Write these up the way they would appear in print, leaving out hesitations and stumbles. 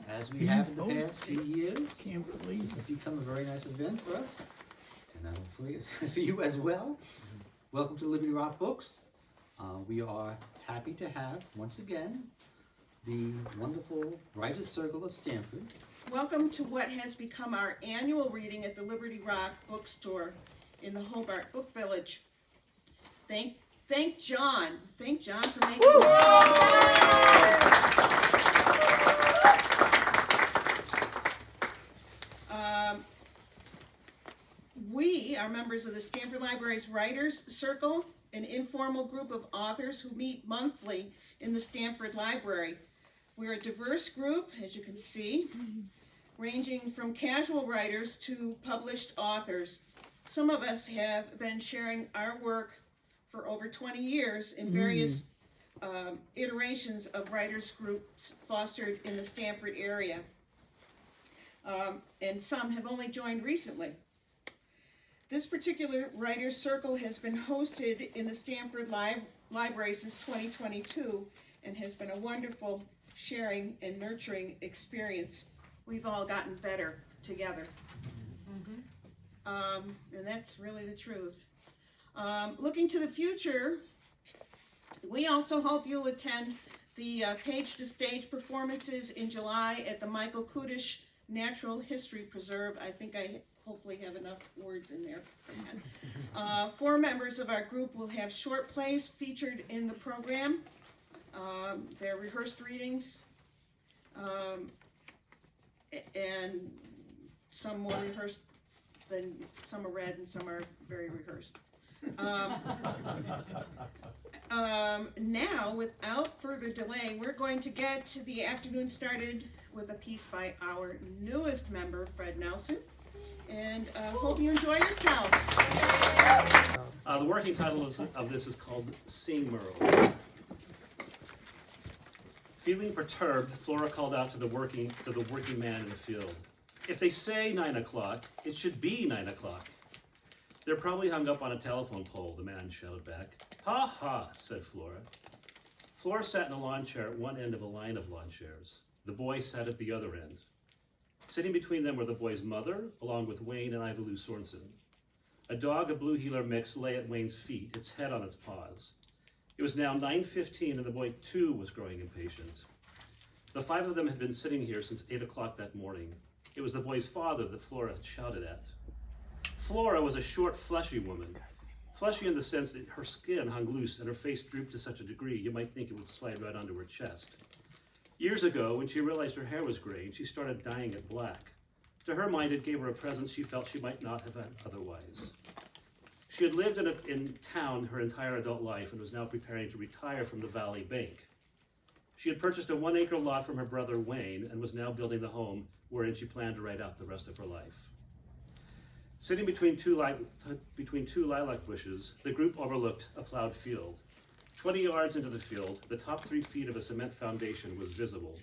As we have in the past few years, it's become a very nice event for us, and hopefully it's for you as well. Welcome to Liberty Rock Books. We are happy to have, once again, the wonderful Writers Circle of Stamford. Welcome to what has become our annual reading at the Liberty Rock Bookstore in the Hobart Book Village. Thank John. Thank John for making this possible. We are members of the Stamford Library Writers Circle, an informal group of authors who meet monthly in the Stamford Library. We're a diverse group, as you can see, ranging from casual writers to published authors. Some of us have been sharing our work for over 20 years in various iterations of writers groups fostered in the Stamford area. And some have only joined recently. This particular writers circle has been hosted in the Stamford Library since 2022 and has been a wonderful sharing and nurturing experience. We've all gotten better together. And that's really the truth. Looking to the future, we also hope you'll attend the Page to Stage performances in July at the Michael Kudish Natural History Preserve. I think I hopefully have enough words in there for that. 4 members of our group will have short plays featured in the program. They're rehearsed readings, and some more rehearsed than some are read and some are very rehearsed. Now, without further delay, we're going to get the afternoon started with a piece by our newest member, Fred Nelson, and hope you enjoy yourselves. The working title of this is called Seeing Merle. Feeling perturbed, Flora called out to the working man in the field. If they say 9 o'clock, it should be 9 o'clock. They're probably hung up on a telephone pole, the man shouted back. Ha ha, said Flora. Flora sat in a lawn chair at one end of a line of lawn chairs. The boy sat at the other end. Sitting between them were the boy's mother, along with Wayne and Ivalou Sorensen. A dog, a blue heeler mix, lay at Wayne's feet, its head on its paws. It was now 9:15, and the boy, too, was growing impatient. The 5 of them had been sitting here since 8 o'clock that morning. It was the boy's father that Flora had shouted at. Flora was a short, fleshy woman. Fleshy in the sense that her skin hung loose and her face drooped to such a degree you might think it would slide right onto her chest. Years ago, when she realized her hair was gray, she started dyeing it black. To her mind, it gave her a presence she felt she might not have had otherwise. She had lived in town her entire adult life and was now preparing to retire from the Valley Bank. She had purchased a 1-acre lot from her brother Wayne and was now building the home wherein she planned to write out the rest of her life. Sitting between two lilac bushes, the group overlooked a plowed field. 20 yards into the field, the top 3 feet of a cement foundation was visible.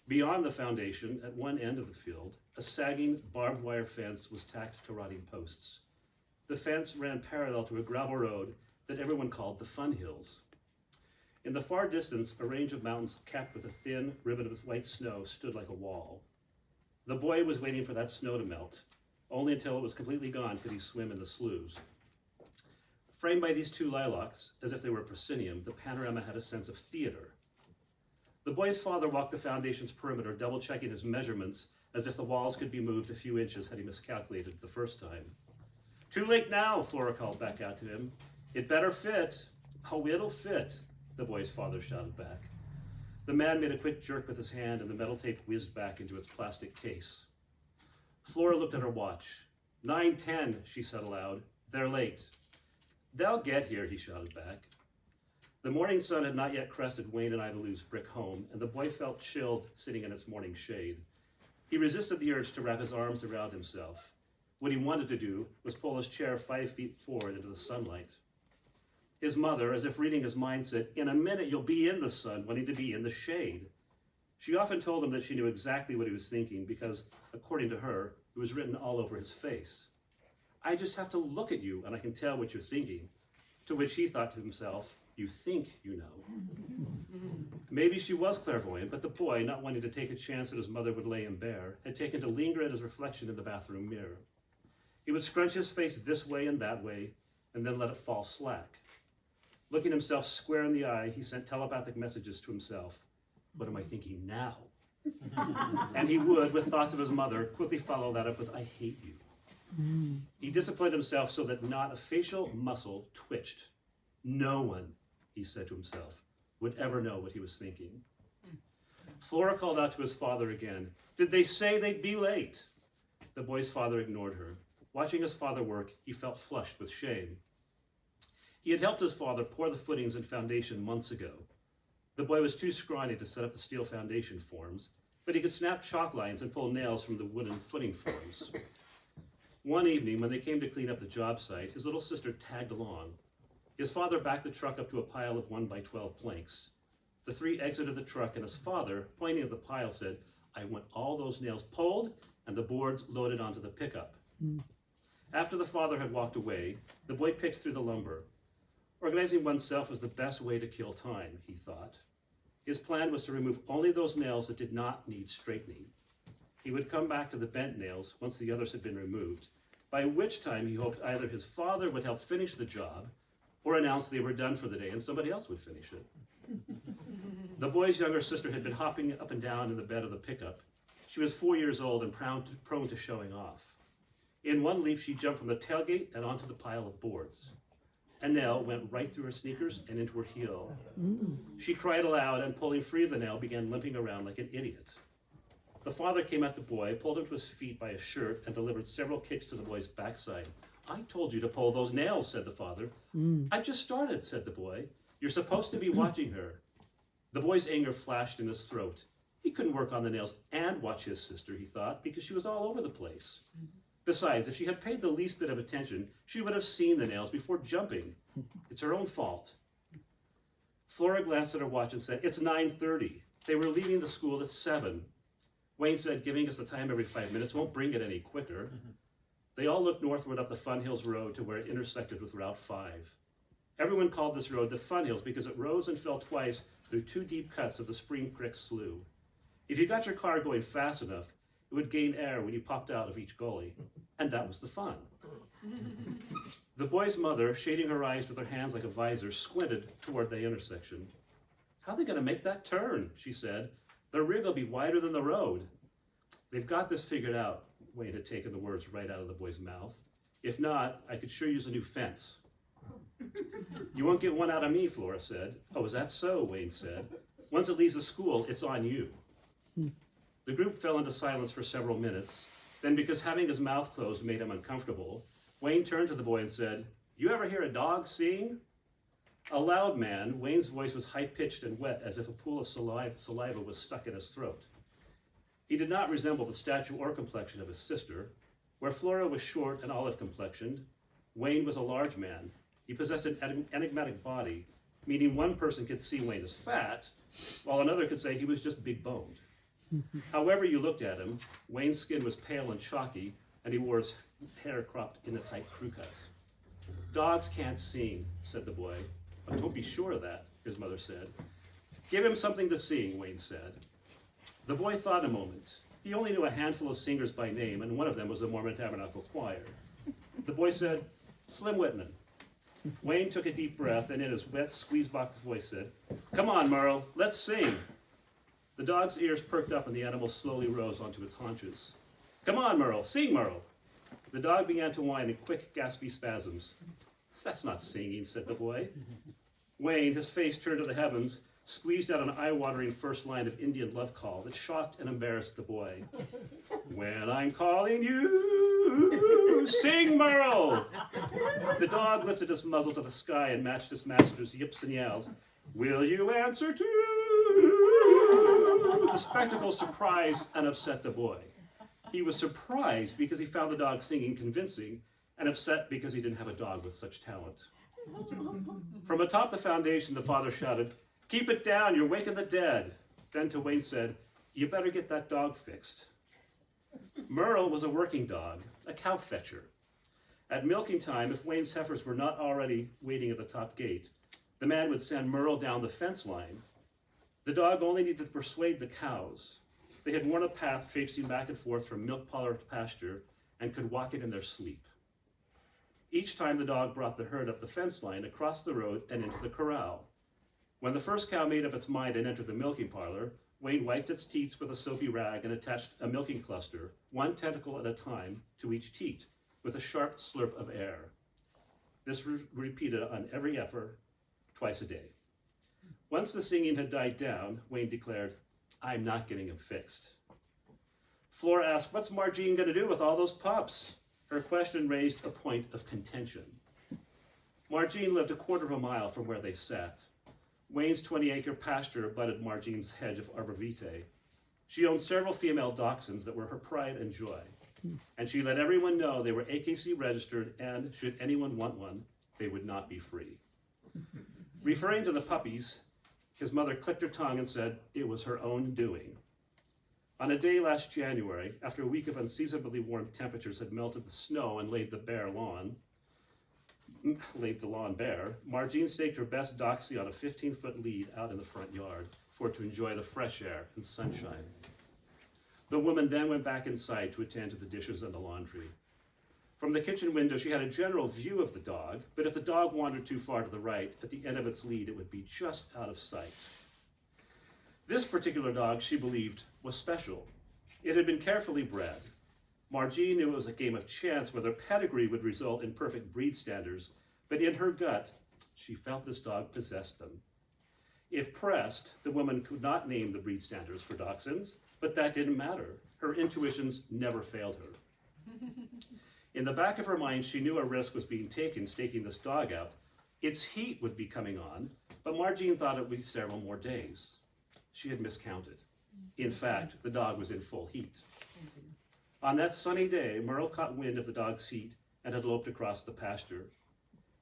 Beyond the foundation, at one end of the field, a sagging barbed wire fence was tacked to rotting posts. The fence ran parallel to a gravel road that everyone called the Fun Hills. In the far distance, a range of mountains capped with a thin ribbon of white snow stood like a wall. The boy was waiting for that snow to melt. Only until it was completely gone could he swim in the sloughs. Framed by these 2 lilacs, as if they were proscenium, the panorama had a sense of theater. The boy's father walked the foundation's perimeter, double-checking his measurements as if the walls could be moved a few inches had he miscalculated the first time. Too late now, Flora called back out to him. It better fit. Oh, it'll fit, the boy's father shouted back. The man made a quick jerk with his hand and the metal tape whizzed back into its plastic case. Flora looked at her watch. 9:10, she said aloud. They're late. They'll get here, he shouted back. The morning sun had not yet crested Wayne and Ivalou's brick home, and the boy felt chilled sitting in its morning shade. He resisted the urge to wrap his arms around himself. What he wanted to do was pull his chair 5 feet forward into the sunlight. His mother, as if reading his mind, said, "In a minute you'll be in the sun, wanting to be in the shade." She often told him that she knew exactly what he was thinking because, according to her, it was written all over his face. "I just have to look at you and I can tell what you're thinking." To which he thought to himself, You think you know. Maybe she was clairvoyant, but the boy, not wanting to take a chance that his mother would lay him bare, had taken to linger at his reflection in the bathroom mirror. He would scrunch his face this way and that way, and then let it fall slack. Looking himself square in the eye, he sent telepathic messages to himself. What am I thinking now? And he would, with thoughts of his mother, quickly follow that up with, I hate you. He disciplined himself so that not a facial muscle twitched. No one, he said to himself, would ever know what he was thinking. Flora called out to his father again. Did they say they'd be late? The boy's father ignored her. Watching his father work, he felt flushed with shame. He had helped his father pour the footings and foundation months ago. The boy was too scrawny to set up the steel foundation forms, but he could snap chalk lines and pull nails from the wooden footing forms. One evening, when they came to clean up the job site, his little sister tagged along. His father backed the truck up to a pile of 1x12 planks. The three exited the truck, and his father, pointing at the pile, said, I want all those nails pulled and the boards loaded onto the pickup. After the father had walked away, the boy picked through the lumber. Organizing oneself was the best way to kill time, he thought. His plan was to remove only those nails that did not need straightening. He would come back to the bent nails once the others had been removed, by which time he hoped either his father would help finish the job or announce they were done for the day and somebody else would finish it. The boy's younger sister had been hopping up and down in the bed of the pickup. She was 4 years old and prone to showing off. In one leap, she jumped from the tailgate and onto the pile of boards. A nail went right through her sneakers and into her heel. She cried aloud and, pulling free of the nail, began limping around like an idiot. The father came at the boy, pulled him to his feet by his shirt, and delivered several kicks to the boy's backside. I told you to pull those nails, said the father. I just started, said the boy. You're supposed to be watching her. The boy's anger flashed in his throat. He couldn't work on the nails and watch his sister, he thought, because she was all over the place. Besides, if she had paid the least bit of attention, she would have seen the nails before jumping. It's her own fault. Flora glanced at her watch and said, it's 9:30. They were leaving the school at 7. Wayne said, giving us the time every 5 minutes won't bring it any quicker. They all looked northward up the Fun Hills Road to where it intersected with Route 5. Everyone called this road the Fun Hills because it rose and fell twice through 2 deep cuts of the Spring Creek Slough. If you got your car going fast enough, it would gain air when you popped out of each gully, and that was the fun. The boy's mother, shading her eyes with her hands like a visor, squinted toward the intersection. How are they going to make that turn, she said. The rig will be wider than the road. They've got this figured out. Wayne had taken the words right out of the boy's mouth. If not, I could sure use a new fence. You won't get one out of me, Flora said. Oh, is that so? Wayne said. Once it leaves the school, it's on you. The group fell into silence for several minutes. Then, because having his mouth closed made him uncomfortable, Wayne turned to the boy and said, you ever hear a dog sing? A loud man, Wayne's voice was high-pitched and wet as if a pool of saliva was stuck in his throat. He did not resemble the stature or complexion of his sister. Where Flora was short and olive-complexioned, Wayne was a large man. He possessed an enigmatic body, meaning one person could see Wayne as fat, while another could say he was just big-boned. However you looked at him, Wayne's skin was pale and chalky, and he wore his hair cropped in a tight crew cut. Dogs can't sing, said the boy. Oh, don't be sure of that, his mother said. Give him something to sing, Wayne said. The boy thought a moment. He only knew a handful of singers by name, and one of them was the Mormon Tabernacle Choir. The boy said, Slim Whitman. Wayne took a deep breath, and in his wet, squeeze-box voice said, come on, Merle, let's sing. The dog's ears perked up, and the animal slowly rose onto its haunches. Come on, Merle, sing, Merle. The dog began to whine in quick, gaspy spasms. That's not singing, said the boy. Wayne, his face turned to the heavens, squeezed out an eye-watering first line of Indian love call that shocked and embarrassed the boy. When I'm calling you, sing, Merle! The dog lifted his muzzle to the sky and matched his master's yips and yowls. Will you answer too? The spectacle surprised and upset the boy. He was surprised because he found the dog singing convincing, and upset because he didn't have a dog with such talent. From atop the foundation, the father shouted, keep it down, you're waking the dead. Then to Wayne said, you better get that dog fixed. Merle was a working dog, a cow fetcher. At milking time, if Wayne's heifers were not already waiting at the top gate, the man would send Merle down the fence line. The dog only needed to persuade the cows. They had worn a path traipsing back and forth from milk parlor to pasture and could walk it in their sleep. Each time the dog brought the herd up the fence line, across the road, and into the corral. When the first cow made up its mind and entered the milking parlor, Wayne wiped its teats with a soapy rag and attached a milking cluster, one tentacle at a time, to each teat, with a sharp slurp of air. This was repeated on every effort, twice a day. Once the singing had died down, Wayne declared, "I'm not getting him fixed." Flora asked, "What's Margine going to do with all those pups?" Her question raised a point of contention. Margine lived a quarter of a mile from where they sat. Wayne's 20-acre pasture abutted Margine's hedge of arbor vitae. She owned several female dachshunds that were her pride and joy, and she let everyone know they were AKC registered, and should anyone want one, they would not be free. Referring to the puppies, his mother clicked her tongue and said it was her own doing. On a day last January, after a week of unseasonably warm temperatures had melted the snow and laid the lawn bare, Margine staked her best doxy on a 15-foot lead out in the front yard for it to enjoy the fresh air and sunshine. The woman then went back inside to attend to the dishes and the laundry. From the kitchen window, she had a general view of the dog, but if the dog wandered too far to the right, at the end of its lead, it would be just out of sight. This particular dog, she believed, was special. It had been carefully bred. Margine knew it was a game of chance whether pedigree would result in perfect breed standards, but in her gut, she felt this dog possessed them. If pressed, the woman could not name the breed standards for dachshunds, but that didn't matter. Her intuitions never failed her. In the back of her mind, she knew a risk was being taken staking this dog out. Its heat would be coming on, but Margine thought it would be several more days. She had miscounted. In fact, the dog was in full heat. On that sunny day, Merle caught wind of the dog's heat and had loped across the pasture.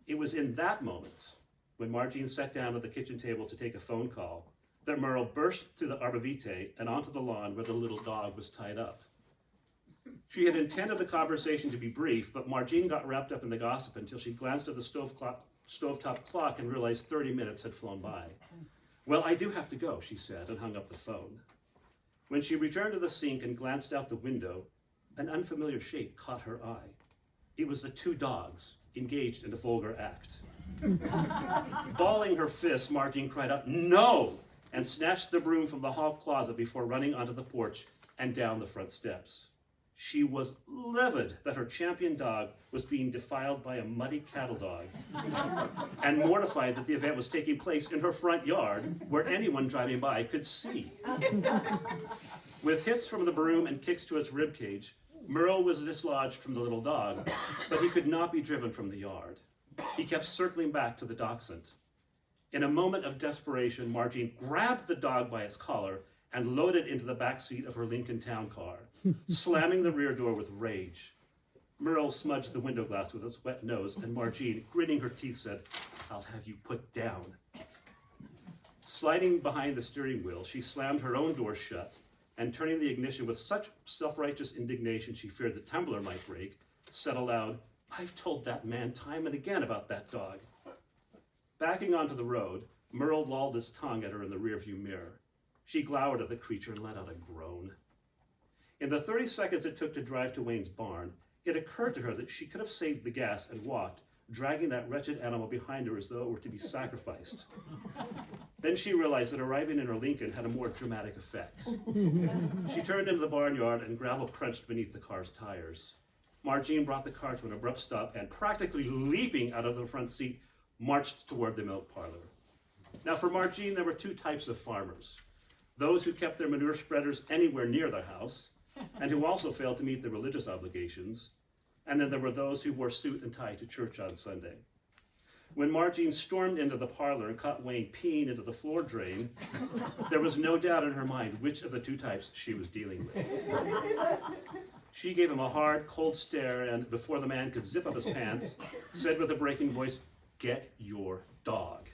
It was in that moment, when Margine sat down at the kitchen table to take a phone call, that Merle burst through the arbor vitae and onto the lawn where the little dog was tied up. She had intended the conversation to be brief, but Margine got wrapped up in the gossip until she glanced at the stovetop clock and realized 30 minutes had flown by. "Well, I do have to go," she said, and hung up the phone. When she returned to the sink and glanced out the window, an unfamiliar shape caught her eye. It was the two dogs engaged in a vulgar act. Balling her fists, Margine cried out, "No!" and snatched the broom from the hall closet before running onto the porch and down the front steps. She was livid that her champion dog was being defiled by a muddy cattle dog, and mortified that the event was taking place in her front yard where anyone driving by could see. With hits from the broom and kicks to its ribcage, Merle was dislodged from the little dog, but he could not be driven from the yard. He kept circling back to the dachshund. In a moment of desperation, Margine grabbed the dog by its collar and loaded into the back seat of her Lincoln Town car, slamming the rear door with rage. Merle smudged the window glass with its wet nose, and Margine, gritting her teeth, said, "I'll have you put down." Sliding behind the steering wheel, she slammed her own door shut, and turning the ignition with such self-righteous indignation she feared the tumbler might break, said aloud, "I've told that man time and again about that dog." Backing onto the road, Merle lolled his tongue at her in the rearview mirror. She glowered at the creature and let out a groan. In the 30 seconds it took to drive to Wayne's barn, it occurred to her that she could have saved the gas and walked, dragging that wretched animal behind her as though it were to be sacrificed. Then she realized that arriving in her Lincoln had a more dramatic effect. She turned into the barnyard and gravel crunched beneath the car's tires. Margine brought the car to an abrupt stop and, practically leaping out of the front seat, marched toward the milk parlor. Now, for Margine, there were two types of farmers: those who kept their manure spreaders anywhere near their house, and who also failed to meet their religious obligations, and then there were those who wore suit and tie to church on Sunday. When Margine stormed into the parlor and caught Wayne peeing into the floor drain, there was no doubt in her mind which of the two types she was dealing with. She gave him a hard, cold stare, and before the man could zip up his pants, said with a breaking voice, "Get your dog."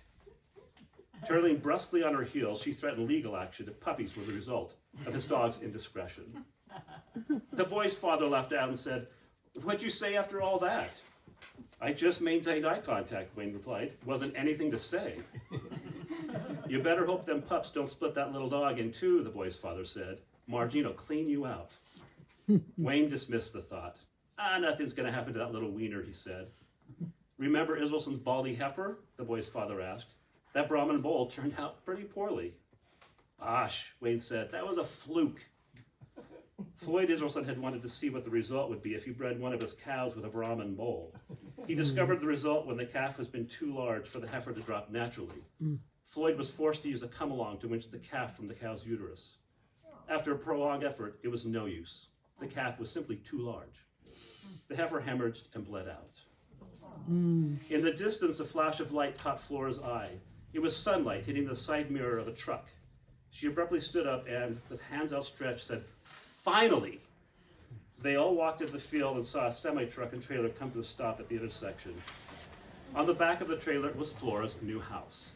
Turning brusquely on her heels, she threatened legal action if puppies were the result of his dog's indiscretion. The boy's father laughed out and said, "What'd you say after all that?" I just maintained eye contact, Wayne replied. Wasn't anything to say. You better hope them pups don't split that little dog in two, the boy's father said. Margie'll clean you out. Wayne dismissed the thought. Nothing's gonna happen to that little wiener, he said. Remember Israelson's baldy heifer? The boy's father asked. That Brahmin bull turned out pretty poorly. Osh, Wayne said, that was a fluke. Floyd Israelson had wanted to see what the result would be if he bred one of his cows with a Brahmin bull. He discovered the result when the calf has been too large for the heifer to drop naturally. Floyd was forced to use a come-along to winch the calf from the cow's uterus. After a prolonged effort, it was no use. The calf was simply too large. The heifer hemorrhaged and bled out. In the distance, a flash of light caught Flora's eye. It was sunlight hitting the side mirror of a truck. She abruptly stood up and, with hands outstretched, said, "Finally!" They all walked into the field and saw a semi-truck and trailer come to a stop at the intersection. On the back of the trailer was Flora's new house.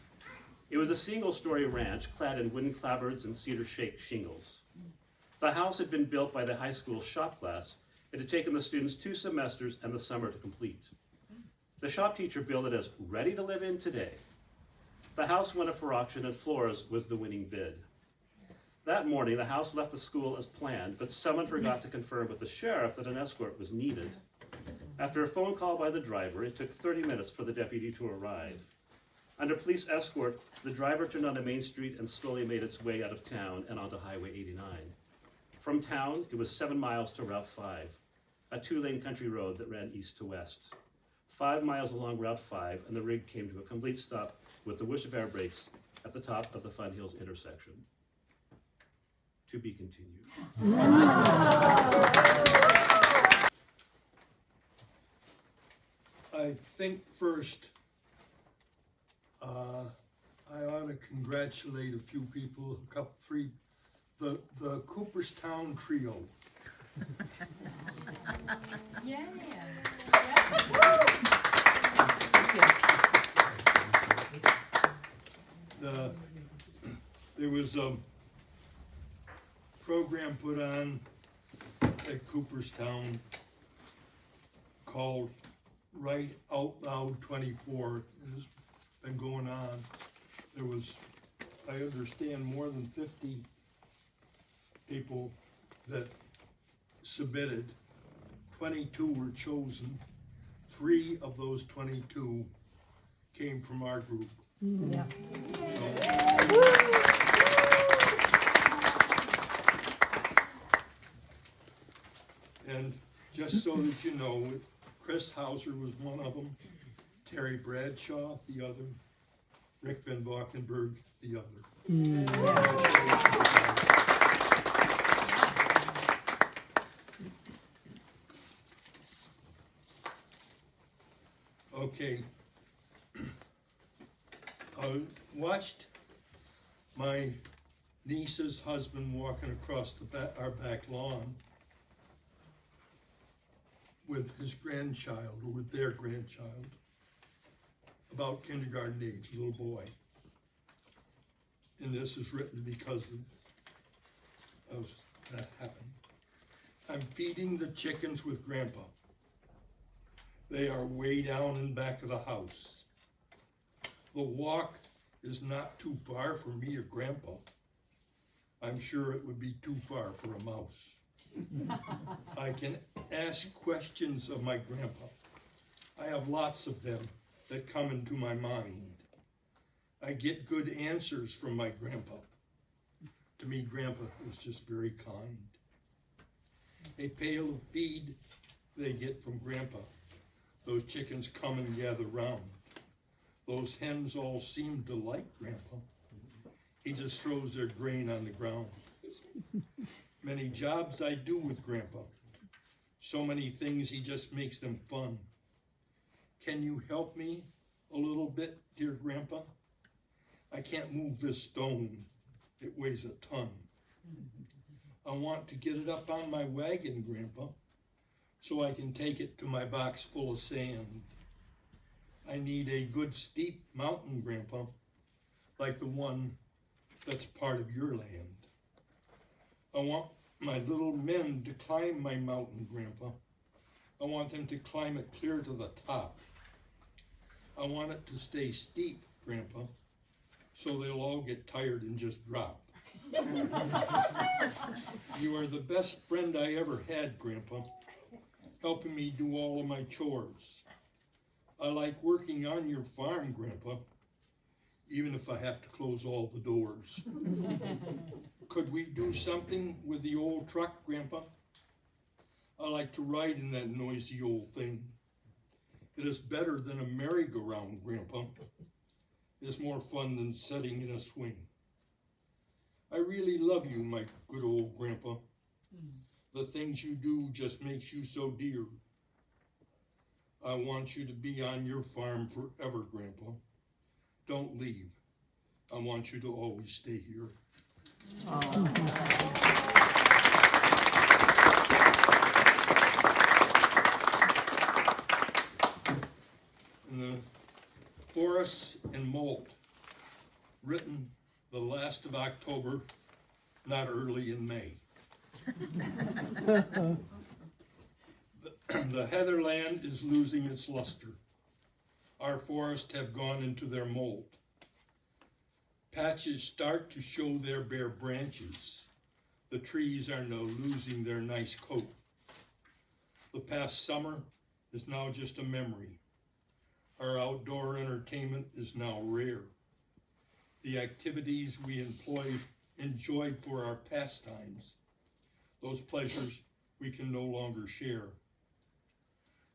It was a single-story ranch clad in wooden clapboards and cedar-shaped shingles. The house had been built by the high school shop class. It had taken the students 2 semesters and the summer to complete. The shop teacher billed it as ready to live in today. The house went up for auction and Flora's was the winning bid. That morning, the house left the school as planned, but someone forgot to confirm with the sheriff that an escort was needed. After a phone call by the driver, it took 30 minutes for the deputy to arrive. Under police escort, the driver turned onto Main Street and slowly made its way out of town and onto Highway 89. From town, it was 7 miles to Route 5, a 2-lane country road that ran east to west. 5 miles along Route 5, and the rig came to a complete stop with the whoosh of air brakes at the top of the Fun Hills intersection. To be continued. I think first, I ought to congratulate a few people, the Cooperstown Trio. Yeah. There was a program put on at Cooperstown called Write Out Loud 24. It has been going on. There was, I understand, more than 50 people that submitted. 22 were chosen. 3 of those 22 came from our group. Yeah. And just so that you know, Chris Hauser was one of them, Terry Bradshaw the other, Rick Van Valkenburg the other. Okay. I watched my niece's husband walking across our back lawn with his grandchild, or with their grandchild, about kindergarten age, little boy. And this is written because of that happened. I'm feeding the chickens with Grandpa. They are way down in back of the house. The walk is not too far for me or Grandpa. I'm sure it would be too far for a mouse. I can ask questions of my Grandpa. I have lots of them that come into my mind. I get good answers from my Grandpa. To me, Grandpa is just very kind. A pail of feed they get from Grandpa. Those chickens come and gather round. Those hens all seem to like Grandpa. He just throws their grain on the ground. Many jobs I do with Grandpa. So many things, he just makes them fun. Can you help me a little bit, dear Grandpa? I can't move this stone. It weighs a ton. I want to get it up on my wagon, Grandpa, so I can take it to my box full of sand. I need a good steep mountain, Grandpa, like the one that's part of your land. I want my little men to climb my mountain, Grandpa. I want them to climb it clear to the top. I want it to stay steep, Grandpa, so they'll all get tired and just drop. You are the best friend I ever had, Grandpa, helping me do all of my chores. I like working on your farm, Grandpa, even if I have to close all the doors. Could we do something with the old truck, Grandpa? I like to ride in that noisy old thing. It is better than a merry-go-round, Grandpa. It's more fun than sitting in a swing. I really love you, my good old Grandpa. The things you do just makes you so dear. I want you to be on your farm forever, Grandpa. Don't leave. I want you to always stay here. In the Forests and Molt, written the last of October, not early in May. The heatherland is losing its luster. Our forests have gone into their mold. Patches start to show their bare branches. The trees are now losing their nice coat. The past summer is now just a memory. Our outdoor entertainment is now rare. The activities we enjoyed for our pastimes, those pleasures we can no longer share.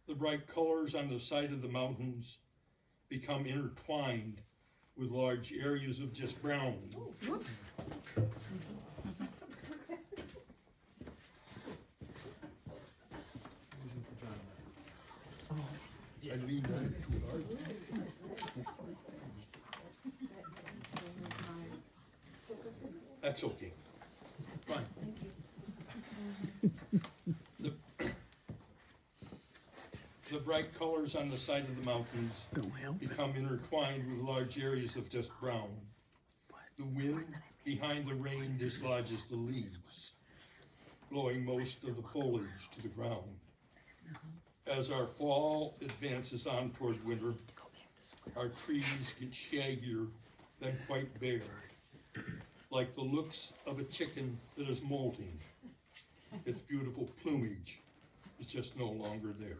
The bright colors on the side of the mountains become intertwined with large areas of just brown. Whoops. I leaned on it too hard. That's okay. Fine. The bright colors on the side of the mountains become intertwined with large areas of just brown. The wind behind the rain dislodges the leaves, blowing most of the foliage to the ground. As our fall advances on toward winter, our trees get shaggier than quite bare, like the looks of a chicken that is molting. Its beautiful plumage is just no longer there.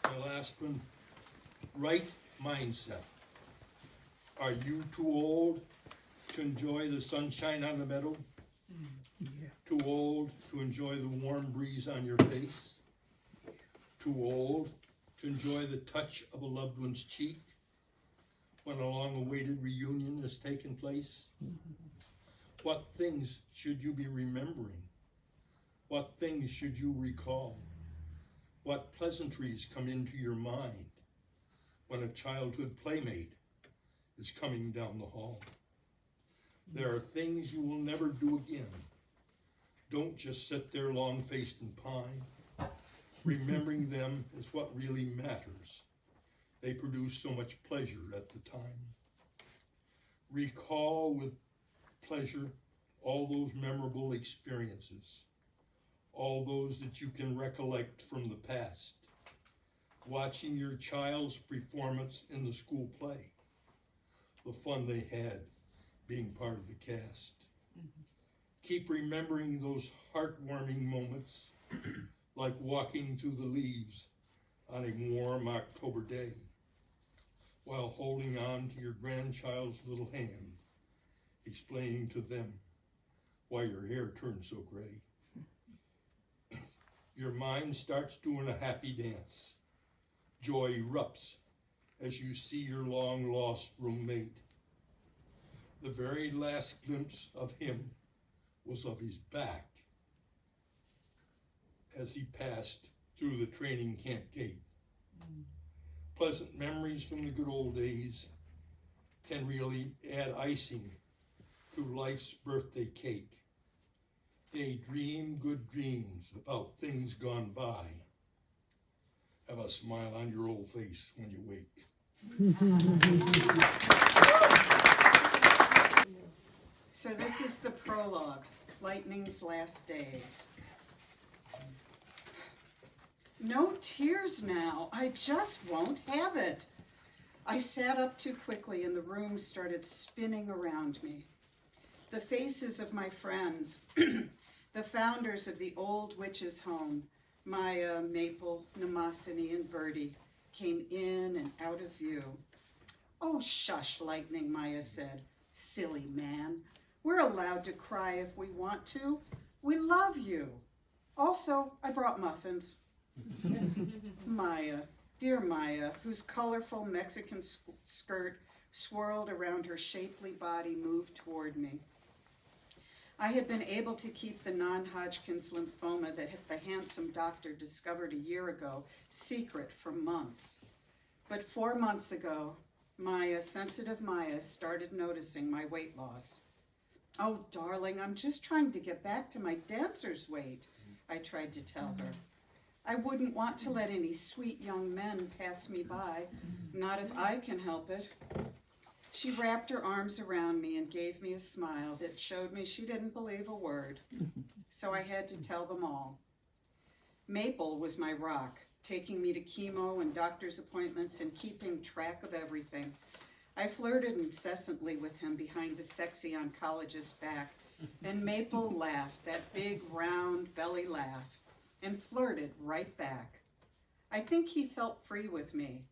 The last one, right mindset. Are you too old to enjoy the sunshine on the meadow? Too old to enjoy the warm breeze on your face? Too old to enjoy the touch of a loved one's cheek when a long-awaited reunion has taken place? What things should you be remembering? What things should you recall? What pleasantries come into your mind when a childhood playmate is coming down the hall? There are things you will never do again. Don't just sit there long-faced and pine. Remembering them is what really matters. They produce so much pleasure at the time. Recall with pleasure all those memorable experiences, all those that you can recollect from the past. Watching your child's performance in the school play, the fun they had being part of the cast. Keep remembering those heartwarming moments, like walking through the leaves on a warm October day, while holding on to your grandchild's little hand, explaining to them why your hair turned so gray. Your mind starts doing a happy dance. Joy erupts as you see your long-lost roommate. The very last glimpse of him was of his back as he passed through the training camp gate. Pleasant memories from the good old days can really add icing to life's birthday cake. They dream good dreams about things gone by. Have a smile on your old face when you wake. So this is the prologue. Lightning's Last Days. No tears now. I just won't have it. I sat up too quickly and the room started spinning around me. The faces of my friends, the founders of the old witch's home, Maya, Maple, Mnemosyne, and Bertie, came in and out of view. Oh, shush, Lightning, Maya said. Silly man. We're allowed to cry if we want to. We love you. Also, I brought muffins. Maya, dear Maya, whose colorful Mexican skirt swirled around her shapely body, moved toward me. I had been able to keep the non-Hodgkin's lymphoma that the handsome doctor discovered a year ago secret for months. But 4 months ago, Maya, sensitive Maya, started noticing my weight loss. Oh, darling, I'm just trying to get back to my dancer's weight, I tried to tell her. I wouldn't want to let any sweet young men pass me by, not if I can help it. She wrapped her arms around me and gave me a smile that showed me she didn't believe a word, so I had to tell them all. Maple was my rock, taking me to chemo and doctor's appointments and keeping track of everything. I flirted incessantly with him behind the sexy oncologist's back, and Maple laughed, that big, round belly laugh, and flirted right back. I think he felt free with me,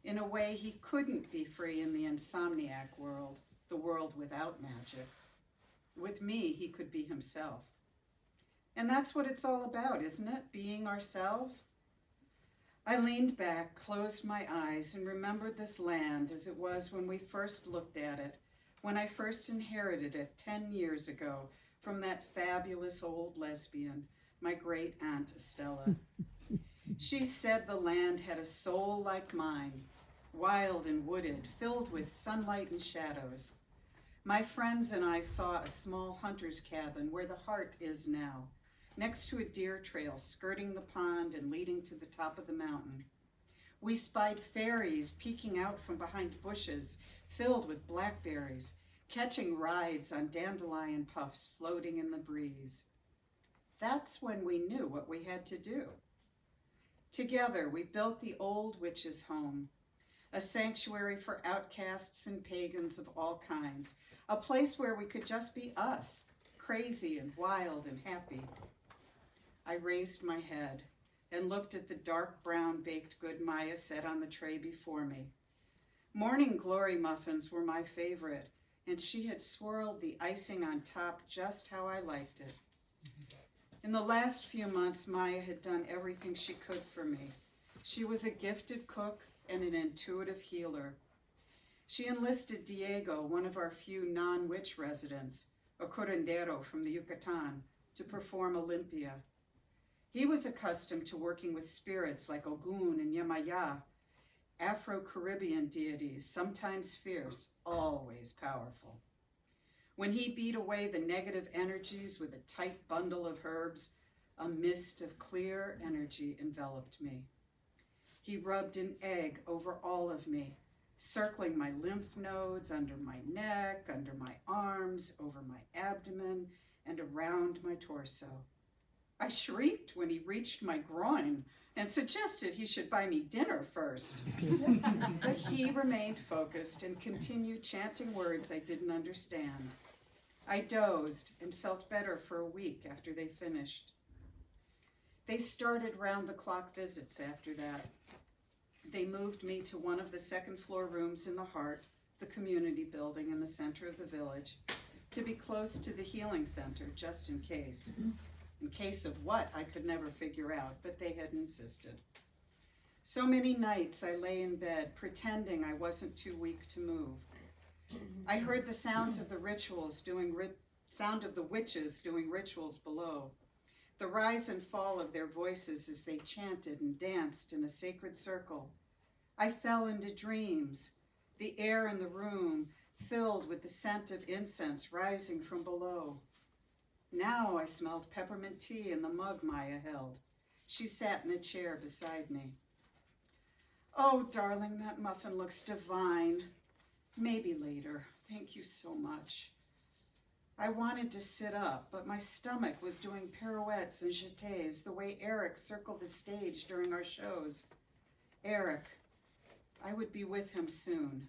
in a way he couldn't be free in the insomniac world, the world without magic. With me, he could be himself. And that's what it's all about, isn't it? Being ourselves? I leaned back, closed my eyes, and remembered this land as it was when we first looked at it, when I first inherited it 10 years ago from that fabulous old lesbian, my great aunt Estella. She said the land had a soul like mine, wild and wooded, filled with sunlight and shadows. My friends and I saw a small hunter's cabin where the heart is now, next to a deer trail skirting the pond and leading to the top of the mountain. We spied fairies peeking out from behind bushes filled with blackberries, catching rides on dandelion puffs floating in the breeze. That's when we knew what we had to do. Together, we built the old witch's home, a sanctuary for outcasts and pagans of all kinds, a place where we could just be us, crazy and wild and happy. I raised my head and looked at the dark brown baked good Maya set on the tray before me. Morning glory muffins were my favorite, and she had swirled the icing on top just how I liked it. In the last few months, Maya had done everything she could for me. She was a gifted cook and an intuitive healer. She enlisted Diego, one of our few non-witch residents, a curandero from the Yucatan, to perform Olympia. He was accustomed to working with spirits like Ogun and Yemaya, Afro-Caribbean deities, sometimes fierce, always powerful. When he beat away the negative energies with a tight bundle of herbs, a mist of clear energy enveloped me. He rubbed an egg over all of me, circling my lymph nodes, under my neck, under my arms, over my abdomen, and around my torso. I shrieked when he reached my groin and suggested he should buy me dinner first. But he remained focused and continued chanting words I didn't understand. I dozed and felt better for a week after they finished. They started round-the-clock visits after that. They moved me to one of the second-floor rooms in the Heart, the community building in the center of the village, to be close to the healing center, just in case. In case of what, I could never figure out, but they had insisted. So many nights I lay in bed, pretending I wasn't too weak to move. I heard the sounds of the sound of the witches doing rituals below, the rise and fall of their voices as they chanted and danced in a sacred circle. I fell into dreams, the air in the room filled with the scent of incense rising from below. Now I smelled peppermint tea in the mug Maya held. She sat in a chair beside me. Oh, darling, that muffin looks divine. Maybe later. Thank you so much. I wanted to sit up, but my stomach was doing pirouettes and jetés the way Eric circled the stage during our shows. Eric, I would be with him soon.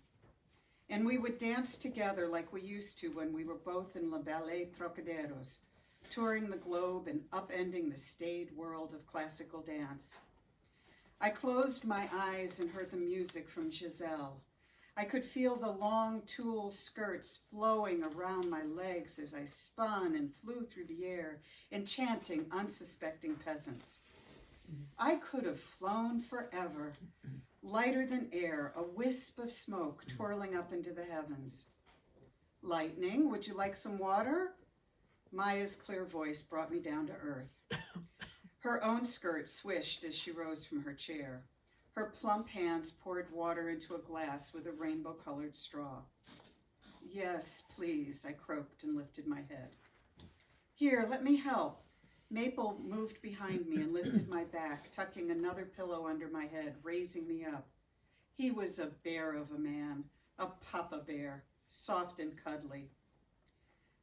And we would dance together like we used to when we were both in La Ballet Trocaderos, touring the globe and upending the staid world of classical dance. I closed my eyes and heard the music from Giselle. I could feel the long tulle skirts flowing around my legs as I spun and flew through the air, enchanting unsuspecting peasants. I could have flown forever, lighter than air, a wisp of smoke twirling up into the heavens. Lightning, would you like some water? Maya's clear voice brought me down to earth. Her own skirt swished as she rose from her chair. Her plump hands poured water into a glass with a rainbow-colored straw. Yes, please, I croaked and lifted my head. Here, let me help. Maple moved behind me and lifted my back, tucking another pillow under my head, raising me up. He was a bear of a man, a papa bear, soft and cuddly.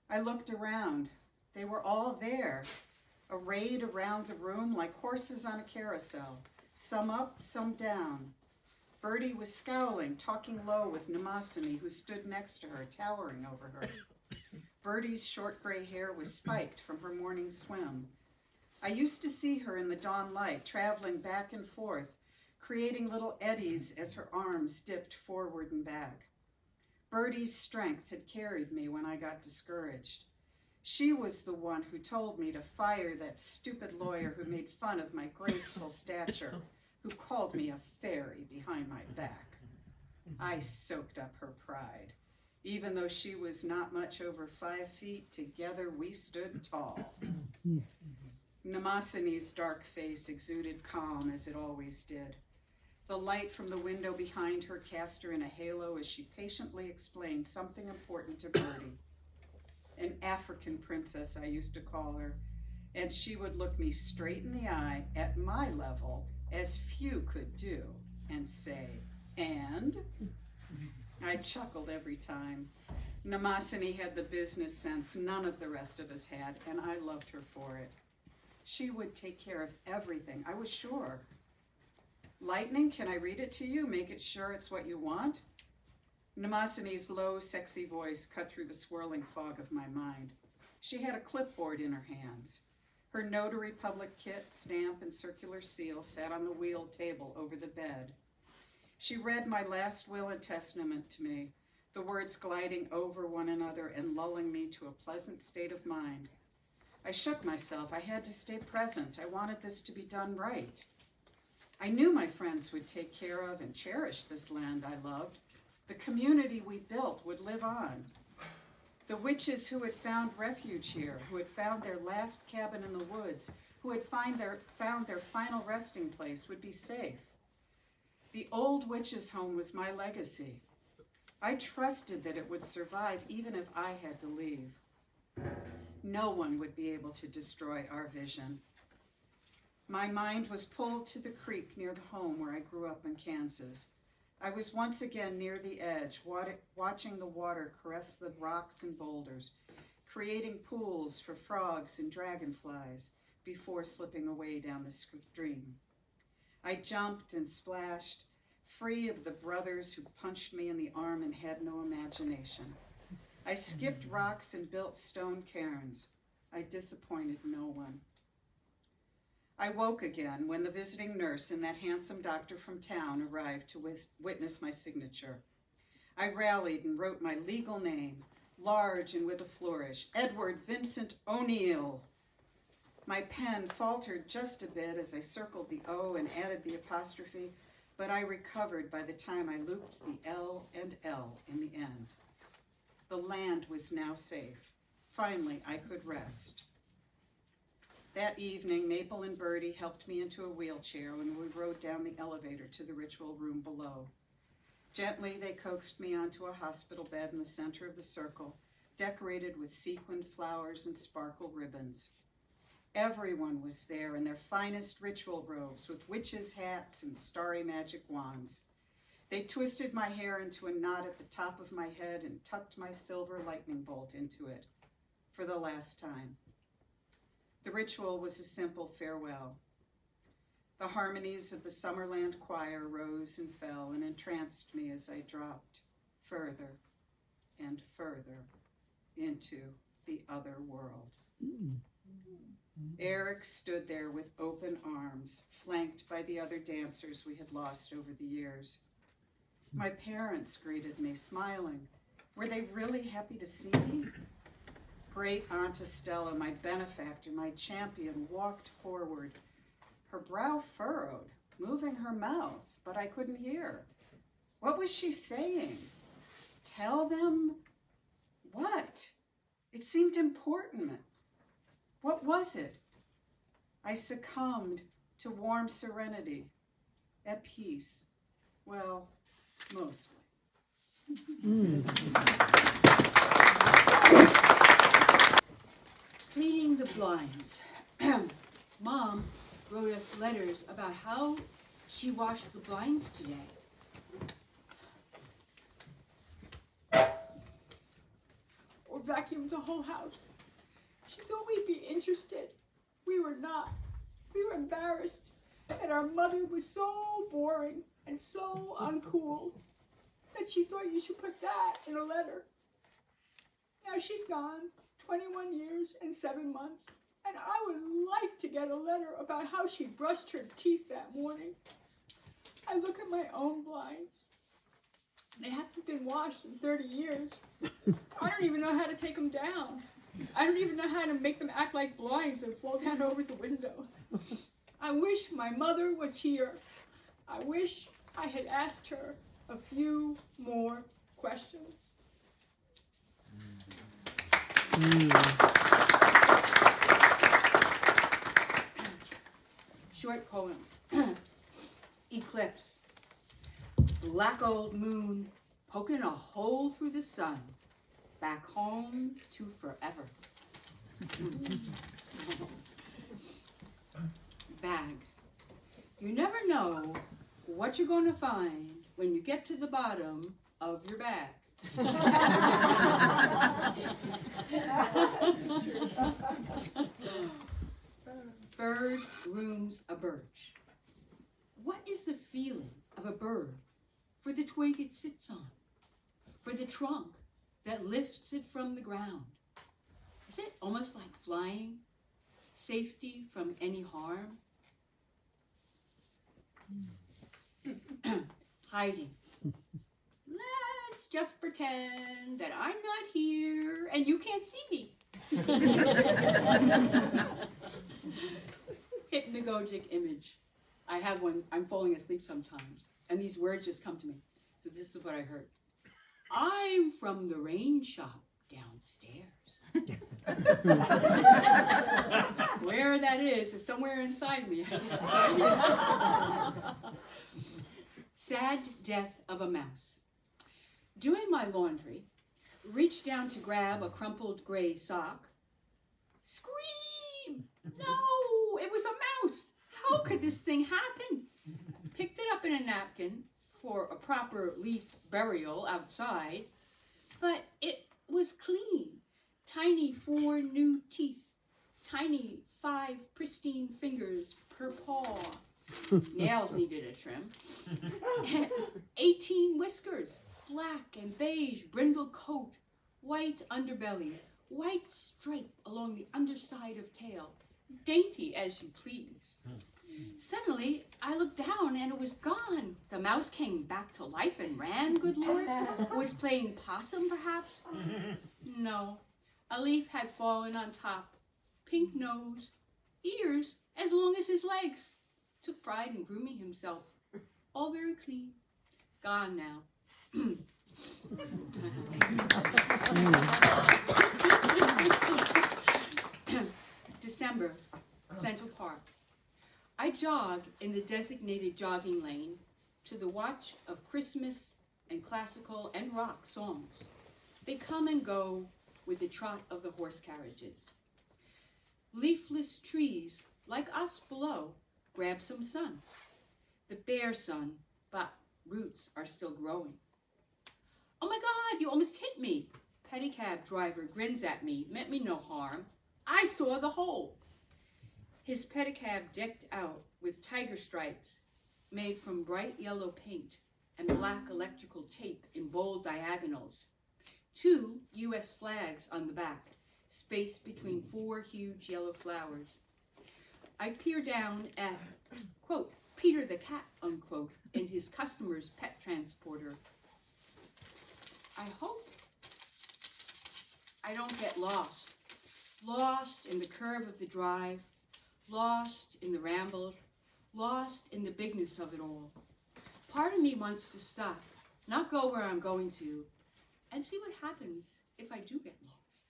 I looked around. They were all there, arrayed around the room like horses on a carousel, some up, some down. Bertie was scowling, talking low with Namasini, who stood next to her, towering over her. Bertie's short gray hair was spiked from her morning swim. I used to see her in the dawn light, traveling back and forth, creating little eddies as her arms dipped forward and back. Bertie's strength had carried me when I got discouraged. She was the one who told me to fire that stupid lawyer who made fun of my graceful stature, who called me a fairy behind my back. I soaked up her pride. Even though she was not much over 5 feet, together we stood tall. Namasini's dark face exuded calm as it always did. The light from the window behind her cast her in a halo as she patiently explained something important to Bertie. An African princess, I used to call her, and she would look me straight in the eye at my level, as few could do, and say, "And?" I chuckled every time. Namasini had the business sense none of the rest of us had, and I loved her for it. She would take care of everything, I was sure. Lightning, can I read it to you? Make it sure it's what you want? Namasini's low, sexy voice cut through the swirling fog of my mind. She had a clipboard in her hands. Her notary public kit, stamp, and circular seal sat on the wheeled table over the bed. She read my last will and testament to me, the words gliding over one another and lulling me to a pleasant state of mind. I shook myself. I had to stay present. I wanted this to be done right. I knew my friends would take care of and cherish this land I loved. The community we built would live on. The witches who had found refuge here, who had found their last cabin in the woods, who had found their final resting place would be safe. The old witches' home was my legacy. I trusted that it would survive even if I had to leave. No one would be able to destroy our vision. My mind was pulled to the creek near the home where I grew up in Kansas. I was once again near the edge, watching the water caress the rocks and boulders, creating pools for frogs and dragonflies before slipping away down the stream. I jumped and splashed, free of the brothers who punched me in the arm and had no imagination. I skipped rocks and built stone cairns. I disappointed no one. I woke again when the visiting nurse and that handsome doctor from town arrived to witness my signature. I rallied and wrote my legal name, large and with a flourish, Edward Vincent O'Neill. My pen faltered just a bit as I circled the O and added the apostrophe, but I recovered by the time I looped the L and L in the end. The land was now safe. Finally, I could rest. That evening, Maple and Bertie helped me into a wheelchair when we rode down the elevator to the ritual room below. Gently, they coaxed me onto a hospital bed in the center of the circle, decorated with sequined flowers and sparkle ribbons. Everyone was there in their finest ritual robes with witches' hats and starry magic wands. They twisted my hair into a knot at the top of my head and tucked my silver lightning bolt into it. for the last time. The ritual was a simple farewell. The harmonies of the Summerland Choir rose and fell and entranced me as I dropped further and further into the other world. Eric stood there with open arms, flanked by the other dancers we had lost over the years. My parents greeted me, smiling. Were they really happy to see me? Great Aunt Estella, my benefactor, my champion, walked forward, her brow furrowed, moving her mouth, but I couldn't hear. What was she saying? Tell them what? It seemed important. What was it? I succumbed to warm serenity, at peace. Well, mostly. Cleaning the blinds. Mom wrote us letters about how she washed the blinds today. Or vacuumed the whole house. She thought we'd be interested. We were not. We were embarrassed. And our mother was so boring and so uncool that she thought you should put that in a letter. Now she's gone, 21 years and 7 months, and I would like to get a letter about how she brushed her teeth that morning. I look at my own blinds. They haven't been washed in 30 years. I don't even know how to take them down. I don't even know how to make them act like blinds and fall down over the window. I wish my mother was here. I wish I had asked her a few more questions. Short poems. Eclipse. Black old moon poking a hole through the sun. Back home to forever. Bag. You never know what you're going to find when you get to the bottom of your bag. Bird rooms a birch. What is the feeling of a bird for the twig it sits on, for the trunk that lifts it from the ground? Is it almost like flying, safety from any harm? Hiding. Let's just pretend that I'm not here and you can't see me. Hypnagogic image. I have one. I'm falling asleep sometimes, and these words just come to me. So this is what I heard. I'm from the rain shop downstairs. Where that is somewhere inside me. Sad death of a mouse. Doing my laundry, reached down to grab a crumpled gray sock. Scream! No, it was a mouse. How could this thing happen? Picked it up in a napkin for a proper leaf burial outside, but it was clean. Tiny 4 new teeth, tiny 5 pristine fingers per paw. Nails needed a trim. 18 whiskers, black and beige brindle coat, white underbelly, white stripe along the underside of tail, dainty as you please. Suddenly, I looked down and it was gone. The mouse came back to life and ran, good Lord. Was playing possum, perhaps? No. A leaf had fallen on top. Pink nose, ears as long as his legs. Took pride in grooming himself. All very clean. Gone now. December, Central Park. I jog in the designated jogging lane to the watch of Christmas and classical and rock songs. They come and go with the trot of the horse carriages. Leafless trees, like us below, grab some sun. The bare sun, but roots are still growing. Oh my God, you almost hit me. Pedicab driver grins at me, meant me no harm. I saw the hole. His pedicab decked out with tiger stripes made from bright yellow paint and black electrical tape in bold diagonals. 2 U.S. flags on the back, spaced between 4 huge yellow flowers. I peer down at, quote, Peter the cat, unquote, in his customer's pet transporter. I hope I don't get lost. Lost in the curve of the drive, lost in the ramble, lost in the bigness of it all. Part of me wants to stop, not go where I'm going to, and see what happens if I do get lost.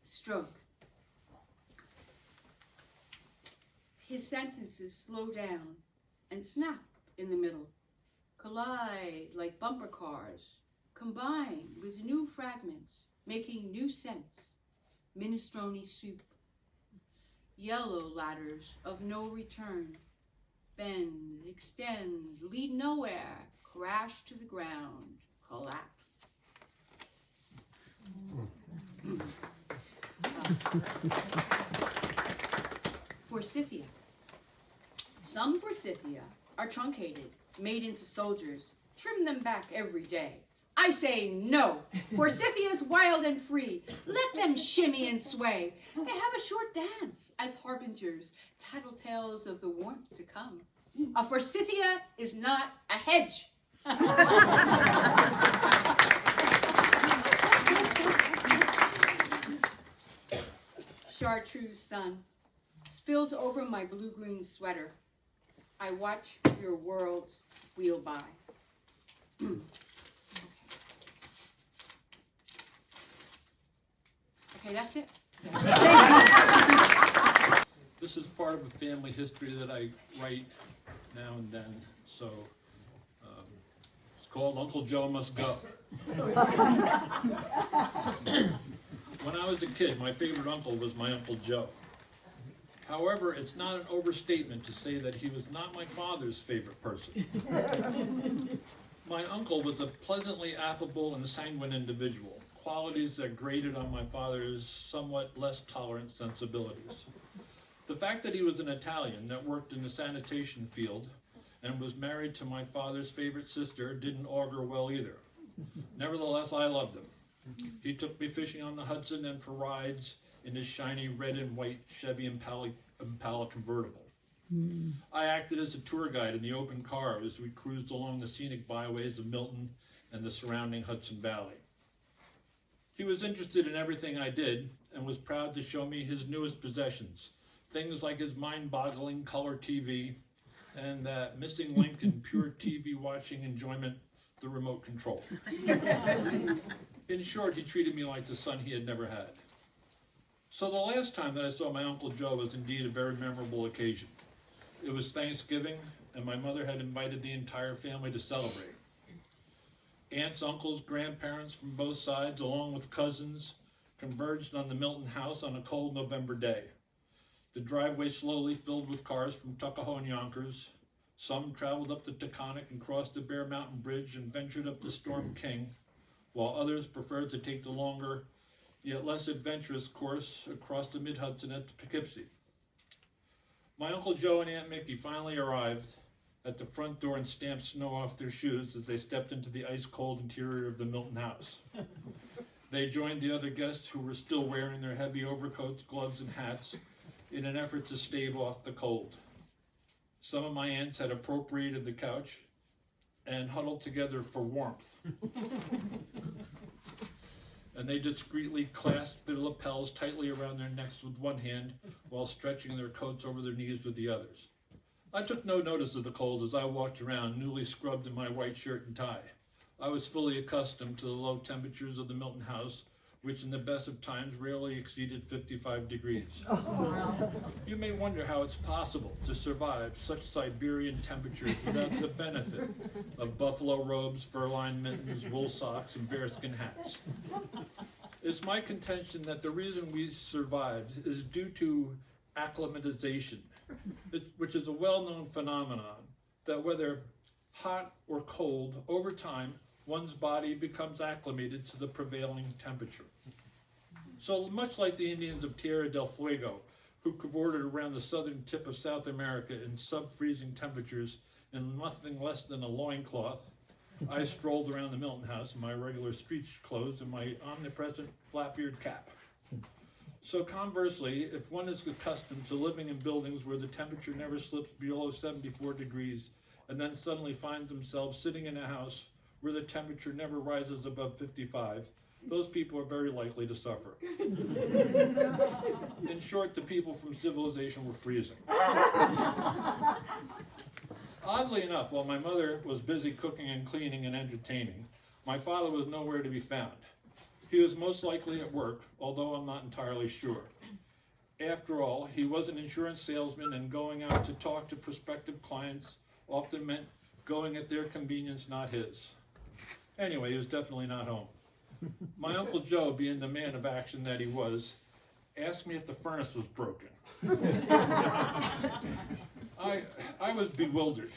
Stroke. His sentences slow down and snap in the middle, collide like bumper cars, combine with new fragments, making new sense. Minestrone soup. Yellow ladders of no return. Bend, extend, lead nowhere, crash to the ground, collapse. Forsythia. Some forsythia are truncated, made into soldiers. Trim them back every day. I say no. Forsythia's wild and free. Let them shimmy and sway. They have a short dance as harbingers, tattletales of the warmth to come. A forsythia is not a hedge. Chartreuse sun spills over my blue-green sweater. I watch your worlds wheel by. Okay, that's it. This is part of a family history that I write now and then, so it's called Uncle Joe Must Go. When I was a kid, my favorite uncle was my Uncle Joe. However, it's not an overstatement to say that he was not my father's favorite person. My uncle was a pleasantly affable and sanguine individual, qualities that grated on my father's somewhat less tolerant sensibilities. The fact that he was an Italian that worked in the sanitation field and was married to my father's favorite sister didn't augur well either. Nevertheless, I loved him. He took me fishing on the Hudson and for rides in his shiny red and white Chevy Impala convertible. I acted as a tour guide in the open car as we cruised along the scenic byways of Milton and the surrounding Hudson Valley. He was interested in everything I did and was proud to show me his newest possessions, things like his mind-boggling color TV and that missing link in pure TV watching enjoyment, the remote control. In short, he treated me like the son he had never had. So the last time that I saw my Uncle Joe was indeed a very memorable occasion. It was Thanksgiving, and my mother had invited the entire family to celebrate. Aunts, uncles, grandparents from both sides, along with cousins, converged on the Milton house on a cold November day. The driveway slowly filled with cars from Tuckahoe and Yonkers. Some traveled up the Taconic and crossed the Bear Mountain Bridge and ventured up the Storm King, while others preferred to take the longer, yet less adventurous course across the mid-Hudson at the Poughkeepsie. My Uncle Joe and Aunt Mickey finally arrived at the front door and stamped snow off their shoes as they stepped into the ice-cold interior of the Milton house. They joined the other guests who were still wearing their heavy overcoats, gloves, and hats in an effort to stave off the cold. Some of my aunts had appropriated the couch and huddled together for warmth. And they discreetly clasped their lapels tightly around their necks with one hand while stretching their coats over their knees with the others. I took no notice of the cold as I walked around, newly scrubbed in my white shirt and tie. I was fully accustomed to the low temperatures of the Milton house, which in the best of times rarely exceeded 55 degrees. You may wonder how it's possible to survive such Siberian temperatures without the benefit of buffalo robes, fur-lined mittens, wool socks, and bearskin hats. It's my contention that the reason we survived is due to acclimatization, which is a well-known phenomenon that whether hot or cold, over time, one's body becomes acclimated to the prevailing temperature. So much like the Indians of Tierra del Fuego, who cavorted around the southern tip of South America in sub-freezing temperatures in nothing less than a loincloth, I strolled around the Milton House in my regular street clothes and my omnipresent flap-eared cap. So conversely, if one is accustomed to living in buildings where the temperature never slips below 74 degrees, and then suddenly finds themselves sitting in a house where the temperature never rises above 55, those people are very likely to suffer. In short, the people from civilization were freezing. Oddly enough, while my mother was busy cooking and cleaning and entertaining, my father was nowhere to be found. He was most likely at work, although I'm not entirely sure. After all, he was an insurance salesman, and going out to talk to prospective clients often meant going at their convenience, not his. Anyway, he was definitely not home. My Uncle Joe, being the man of action that he was, asked me if the furnace was broken. I was bewildered.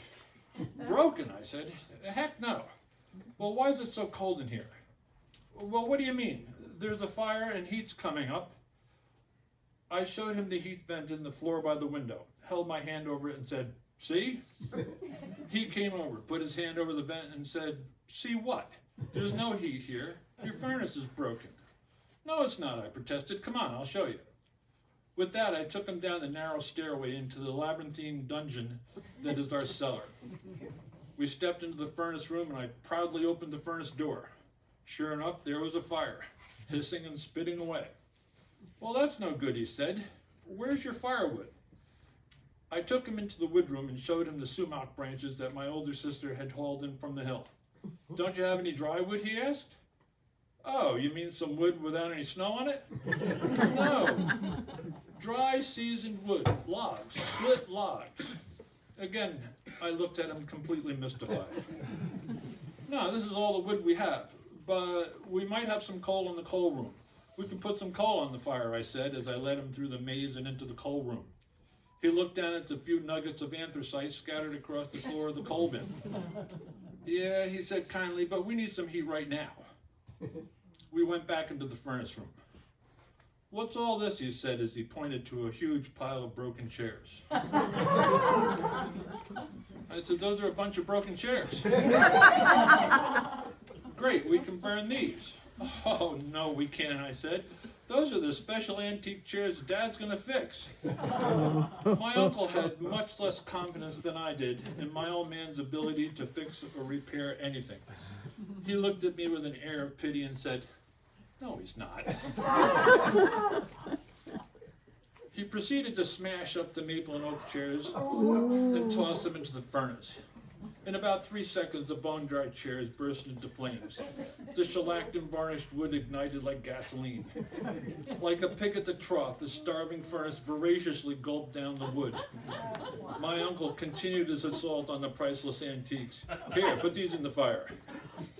Broken, I said. Heck no. Well, why is it so cold in here? Well, what do you mean? There's a fire and heat's coming up. I showed him the heat vent in the floor by the window, held my hand over it and said, "See?" He came over, put his hand over the vent and said, "See what? There's no heat here. Your furnace is broken." "No, it's not," I protested. "Come on, I'll show you." With that, I took him down the narrow stairway into the labyrinthine dungeon that is our cellar. We stepped into the furnace room and I proudly opened the furnace door. Sure enough, there was a fire, hissing and spitting away. "Well, that's no good," he said. "Where's your firewood?" I took him into the wood room and showed him the sumac branches that my older sister had hauled in from the hill. "Don't you have any dry wood?" he asked. "Oh, you mean some wood without any snow on it?" "No, dry seasoned wood, logs, split logs." Again, I looked at him completely mystified. "No, this is all the wood we have, but we might have some coal in the coal room. We can put some coal on the fire," I said as I led him through the maze and into the coal room. He looked down at the few nuggets of anthracite scattered across the floor of the coal bin. "Yeah," he said kindly, "but we need some heat right now." We went back into the furnace room. "What's all this?" he said as he pointed to a huge pile of broken chairs. I said, "Those are a bunch of broken chairs." "Great, we can burn these." "Oh, no, we can't," I said. "Those are the special antique chairs Dad's gonna fix." My uncle had much less confidence than I did in my old man's ability to fix or repair anything. He looked at me with an air of pity and said, "No, he's not." He proceeded to smash up the maple and oak chairs and toss them into the furnace. In about 3 seconds, the bone-dry chairs burst into flames. The shellacked and varnished wood ignited like gasoline. Like a pig at the trough, the starving furnace voraciously gulped down the wood. My uncle continued his assault on the priceless antiques. "Here, put these in the fire."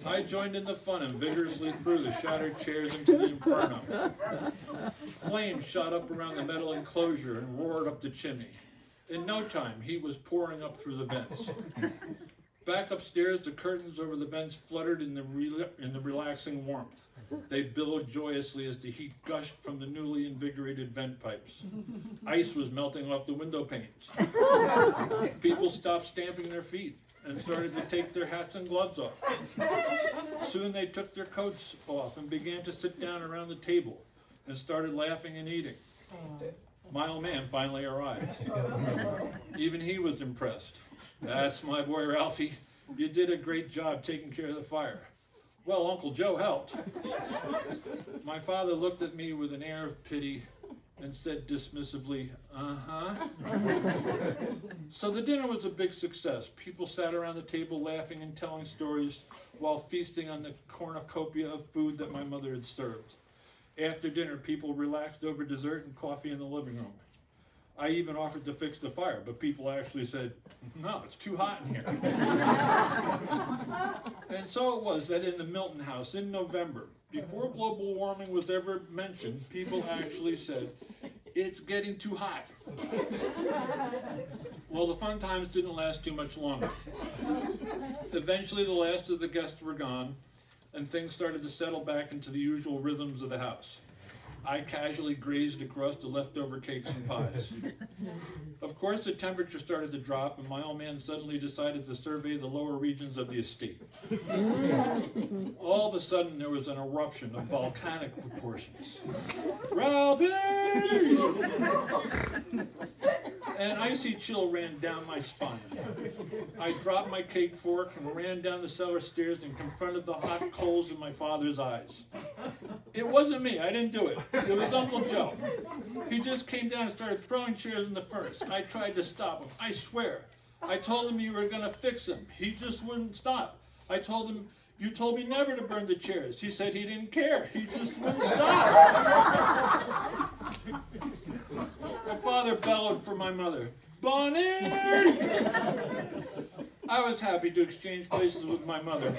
I joined in the fun and vigorously threw the shattered chairs into the inferno. Flames shot up around the metal enclosure and roared up the chimney. In no time, heat was pouring up through the vents. Back upstairs, the curtains over the vents fluttered in the relaxing warmth. They billowed joyously as the heat gushed from the newly invigorated vent pipes. Ice was melting off the window panes. People stopped stamping their feet and started to take their hats and gloves off. Soon they took their coats off and began to sit down around the table and started laughing and eating. My old man finally arrived. Even he was impressed. "That's my boy Ralphie. You did a great job taking care of the fire." "Well, Uncle Joe helped." My father looked at me with an air of pity and said dismissively, "Uh-huh." So the dinner was a big success. People sat around the table laughing and telling stories while feasting on the cornucopia of food that my mother had served. After dinner, people relaxed over dessert and coffee in the living room. I even offered to fix the fire, but people actually said, "No, it's too hot in here." And so it was that in the Milton House in November, before global warming was ever mentioned, people actually said, "It's getting too hot." Well, the fun times didn't last too much longer. Eventually, the last of the guests were gone, and things started to settle back into the usual rhythms of the house. I casually grazed across the leftover cakes and pies. Of course, the temperature started to drop, and my old man suddenly decided to survey the lower regions of the estate. All of a sudden, there was an eruption of volcanic proportions. Ralphie! An icy chill ran down my spine. I dropped my cake fork and ran down the cellar stairs and confronted the hot coals in my father's eyes. It wasn't me, I didn't do it. It was Uncle Joe. He just came down and started throwing chairs in the furnace. I tried to stop him, I swear. I told him you were gonna fix him. He just wouldn't stop. I told him, you told me never to burn the chairs. He said he didn't care. He just wouldn't stop. My father bellowed for my mother. Bonnie! I was happy to exchange places with my mother.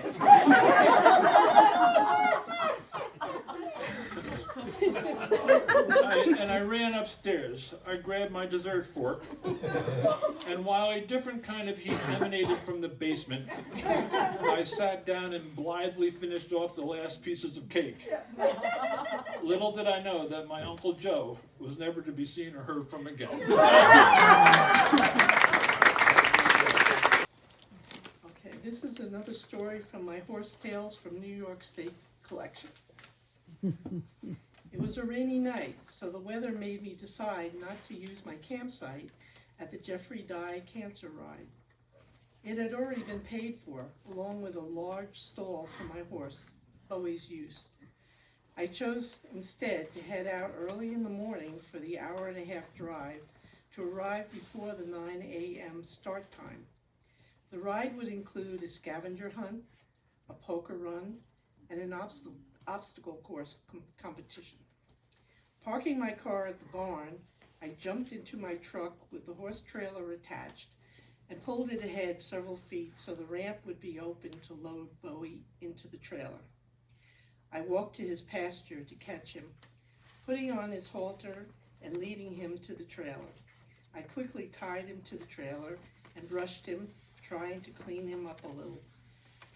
I ran upstairs. I grabbed my dessert fork, and while a different kind of heat emanated from the basement, I sat down and blithely finished off the last pieces of cake. Little did I know that my Uncle Joe was never to be seen or heard from again. Okay, this is another story from my Horse Tales from New York State collection. It was a rainy night, so the weather made me decide not to use my campsite at the Jeffrey Dye Cancer Ride. It had already been paid for, along with a large stall for my horse, Bowie's use. I chose instead to head out early in the morning for the hour-and-a-half drive to arrive before the 9 a.m. start time. The ride would include a scavenger hunt, a poker run, and an obstacle course competition. Parking my car at the barn, I jumped into my truck with the horse trailer attached and pulled it ahead several feet so the ramp would be open to load Bowie into the trailer. I walked to his pasture to catch him, putting on his halter and leading him to the trailer. I quickly tied him to the trailer and brushed him, trying to clean him up a little.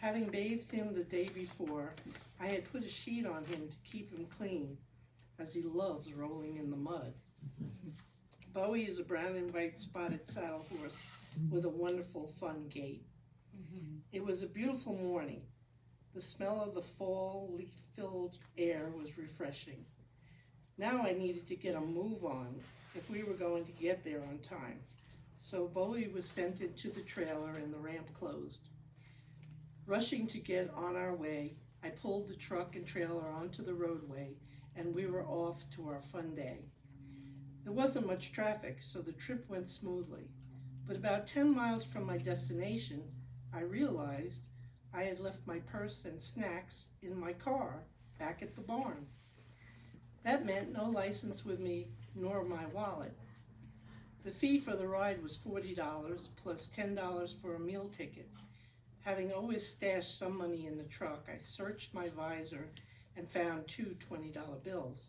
Having bathed him the day before, I had put a sheet on him to keep him clean, as he loves rolling in the mud. Bowie is a brown and white spotted saddle horse with a wonderful, fun gait. It was a beautiful morning. The smell of the fall, leaf-filled air was refreshing. Now I needed to get a move on if we were going to get there on time. So Bowie was sent into the trailer and the ramp closed. Rushing to get on our way, I pulled the truck and trailer onto the roadway, and we were off to our fun day. There wasn't much traffic, so the trip went smoothly. But about 10 miles from my destination, I realized I had left my purse and snacks in my car back at the barn. That meant no license with me, nor my wallet. The fee for the ride was $40 plus $10 for a meal ticket. Having always stashed some money in the truck, I searched my visor and found two $20 bills.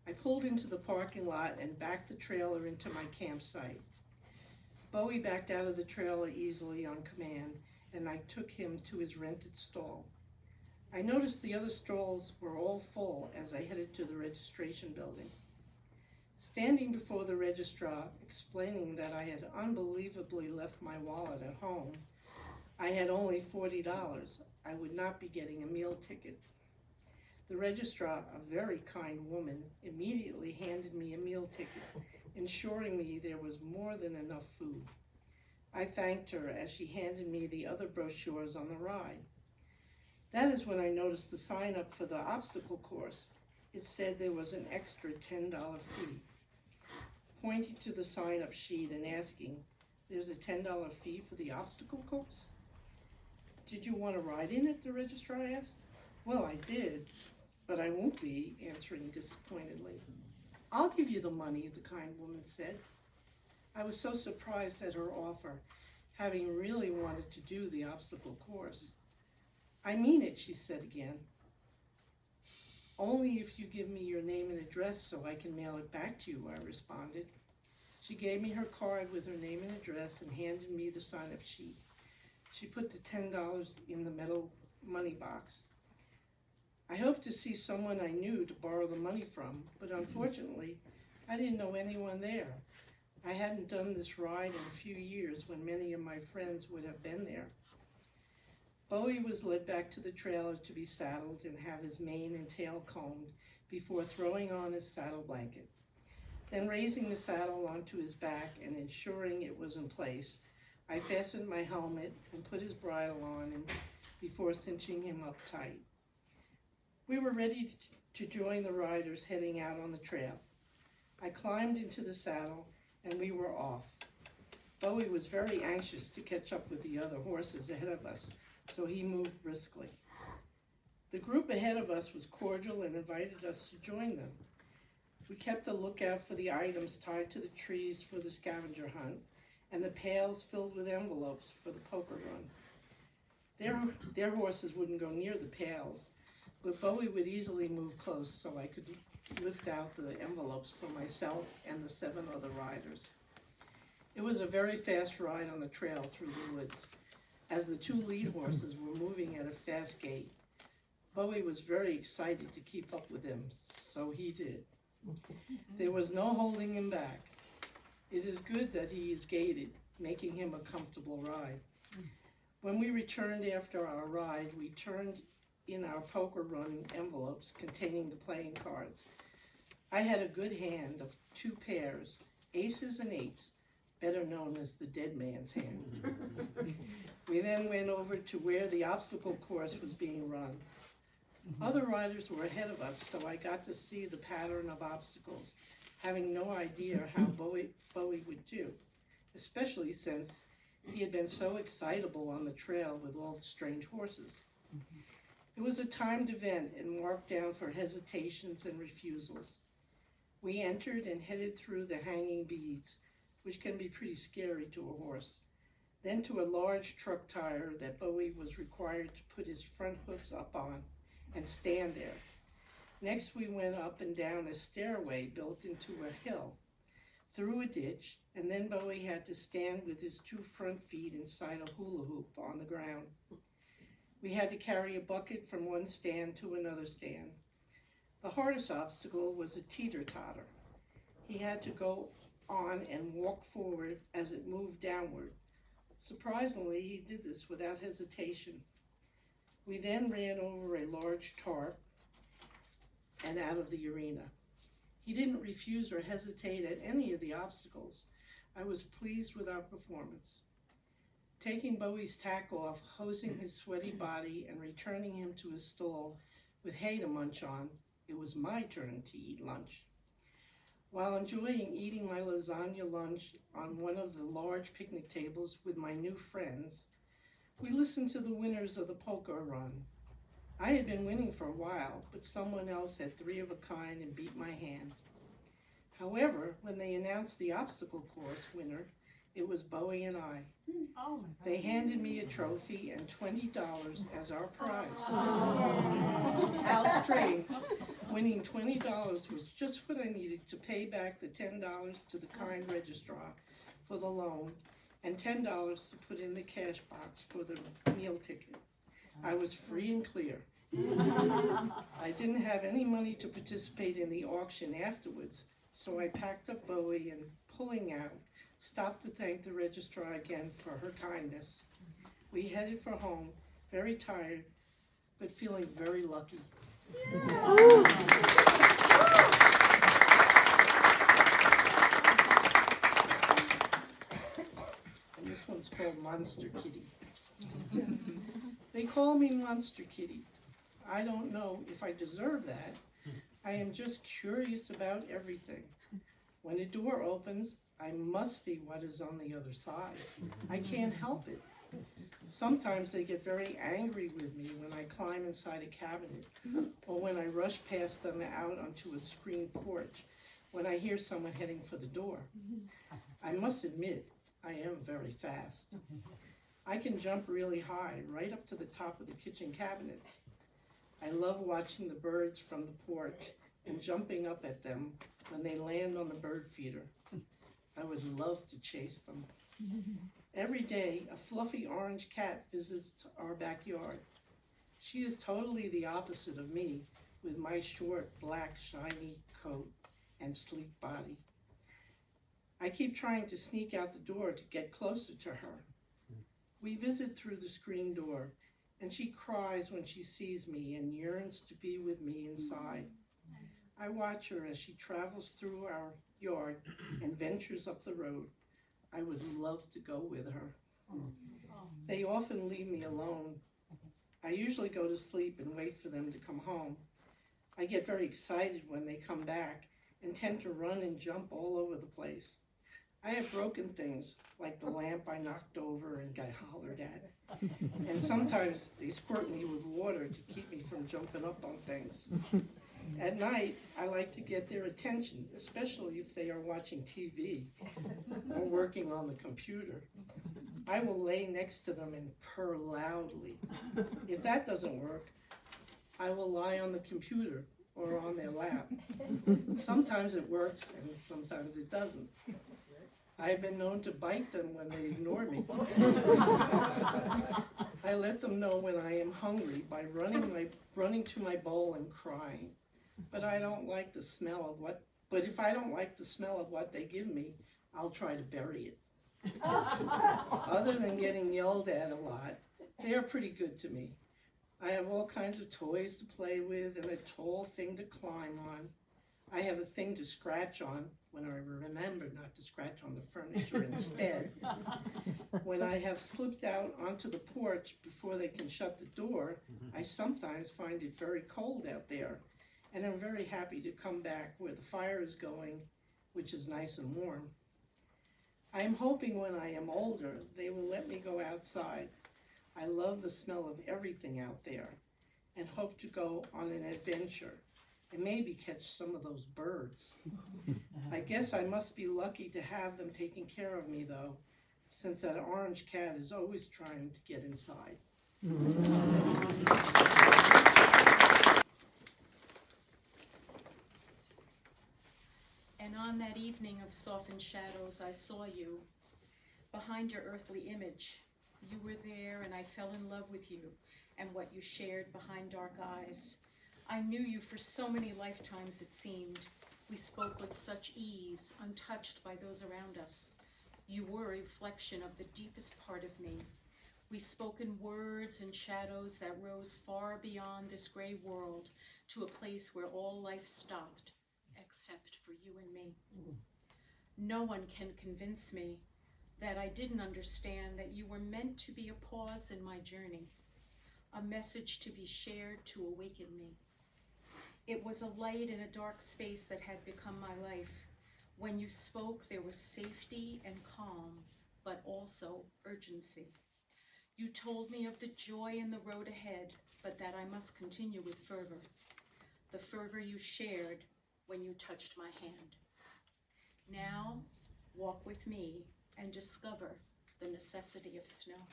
I pulled into the parking lot and backed the trailer into my campsite. Bowie backed out of the trailer easily on command, and I took him to his rented stall. I noticed the other stalls were all full as I headed to the registration building. Standing before the registrar, explaining that I had unbelievably left my wallet at home, I had only $40. I would not be getting a meal ticket. The registrar, a very kind woman, immediately handed me a meal ticket, ensuring me there was more than enough food. I thanked her as she handed me the other brochures on the ride. That is when I noticed the sign up for the obstacle course. It said there was an extra $10 fee. Pointing to the sign-up sheet and asking, "There's a $10 fee for the obstacle course?" "Did you want to ride in it?" the registrar asked. "Well, I did, but I won't be," answering disappointedly. "I'll give you the money," the kind woman said. I was so surprised at her offer, having really wanted to do the obstacle course. "I mean it," she said again. "Only if you give me your name and address so I can mail it back to you," I responded. She gave me her card with her name and address and handed me the sign-up sheet. She put the $10 in the metal money box. I hoped to see someone I knew to borrow the money from, but unfortunately, I didn't know anyone there. I hadn't done this ride in a few years when many of my friends would have been there. Bowie was led back to the trailer to be saddled and have his mane and tail combed before throwing on his saddle blanket. Then raising the saddle onto his back and ensuring it was in place, I fastened my helmet and put his bridle on him before cinching him up tight. We were ready to join the riders heading out on the trail. I climbed into the saddle and we were off. Bowie was very anxious to catch up with the other horses ahead of us, so he moved briskly. The group ahead of us was cordial and invited us to join them. We kept a lookout for the items tied to the trees for the scavenger hunt and the pails filled with envelopes for the poker run. Their horses wouldn't go near the pails, but Bowie would easily move close so I could lift out the envelopes for myself and the 7 other riders. It was a very fast ride on the trail through the woods, as the 2 lead horses were moving at a fast gait. Bowie was very excited to keep up with them, so he did. There was no holding him back. It is good that he is gaited, making him a comfortable ride. When we returned after our ride, we turned in our poker run envelopes containing the playing cards. I had a good hand of 2 pairs, aces and 8s, better known as the dead man's hand. We then went over to where the obstacle course was being run. Other riders were ahead of us, so I got to see the pattern of obstacles, having no idea how Bowie would do, especially since he had been so excitable on the trail with all the strange horses. It was a timed event and marked down for hesitations and refusals. We entered and headed through the hanging beads, which can be pretty scary to a horse, then to a large truck tire that Bowie was required to put his front hoofs up on and stand there. Next, we went up and down a stairway built into a hill, through a ditch, and then Bowie had to stand with his 2 front feet inside a hula hoop on the ground. We had to carry a bucket from one stand to another stand. The hardest obstacle was a teeter-totter. He had to go on and walk forward as it moved downward. Surprisingly, he did this without hesitation. We then ran over a large tarp and out of the arena. He didn't refuse or hesitate at any of the obstacles. I was pleased with our performance. Taking Bowie's tack off, hosing his sweaty body, and returning him to his stall with hay to munch on, it was my turn to eat lunch. While enjoying eating my lasagna lunch on one of the large picnic tables with my new friends, we listened to the winners of the poker run. I had been winning for a while, but someone else had 3 of a kind and beat my hand. However, when they announced the obstacle course winner, it was Bowie and I. Oh my God. They handed me a trophy and $20 as our prize. How strange. Winning $20 was just what I needed to pay back the $10 to the kind registrar for the loan and $10 to put in the cash box for the meal ticket. I was free and clear. I didn't have any money to participate in the auction afterwards, so I packed up Bowie and, pulling out, stopped to thank the registrar again for her kindness. We headed for home, very tired, but feeling very lucky. And this one's called Monster Kitty. They call me Monster Kitty. I don't know if I deserve that. I am just curious about everything. When a door opens, I must see what is on the other side. I can't help it. Sometimes they get very angry with me when I climb inside a cabinet or when I rush past them out onto a screened porch when I hear someone heading for the door. I must admit, I am very fast. I can jump really high, right up to the top of the kitchen cabinet. I love watching the birds from the porch and jumping up at them when they land on the bird feeder. I would love to chase them. Every day, a fluffy orange cat visits our backyard. She is totally the opposite of me, with my short, black, shiny coat and sleek body. I keep trying to sneak out the door to get closer to her. We visit through the screen door, and she cries when she sees me and yearns to be with me inside. I watch her as she travels through our yard and ventures up the road. I would love to go with her. They often leave me alone. I usually go to sleep and wait for them to come home. I get very excited when they come back and tend to run and jump all over the place. I have broken things, like the lamp I knocked over and got hollered at. And sometimes they squirt me with water to keep me from jumping up on things. At night, I like to get their attention, especially if they are watching TV or working on the computer. I will lay next to them and purr loudly. If that doesn't work, I will lie on the computer or on their lap. Sometimes it works and sometimes it doesn't. I've been known to bite them when they ignore me. I let them know when I am hungry by running to my bowl and crying. But if I don't like the smell of what they give me, I'll try to bury it. Other than getting yelled at a lot, they are pretty good to me. I have all kinds of toys to play with and a tall thing to climb on. I have a thing to scratch on when I remember not to scratch on the furniture instead. When I have slipped out onto the porch before they can shut the door, I sometimes find it very cold out there, and I'm very happy to come back where the fire is going, which is nice and warm. I am hoping when I am older, they will let me go outside. I love the smell of everything out there and hope to go on an adventure and maybe catch some of those birds. I guess I must be lucky to have them taking care of me though, since that orange cat is always trying to get inside. And on that evening of softened shadows, I saw you, behind your earthly image. You were there, and I fell in love with you and what you shared behind dark eyes. I knew you for so many lifetimes, it seemed. We spoke with such ease, untouched by those around us. You were a reflection of the deepest part of me. We spoke in words and shadows that rose far beyond this gray world to a place where all life stopped, except for you and me. No one can convince me that I didn't understand that you were meant to be a pause in my journey, a message to be shared to awaken me. It was a light in a dark space that had become my life. When you spoke, there was safety and calm, but also urgency. You told me of the joy in the road ahead, but that I must continue with fervor. The fervor you shared when you touched my hand. Now, walk with me and discover the necessity of snow.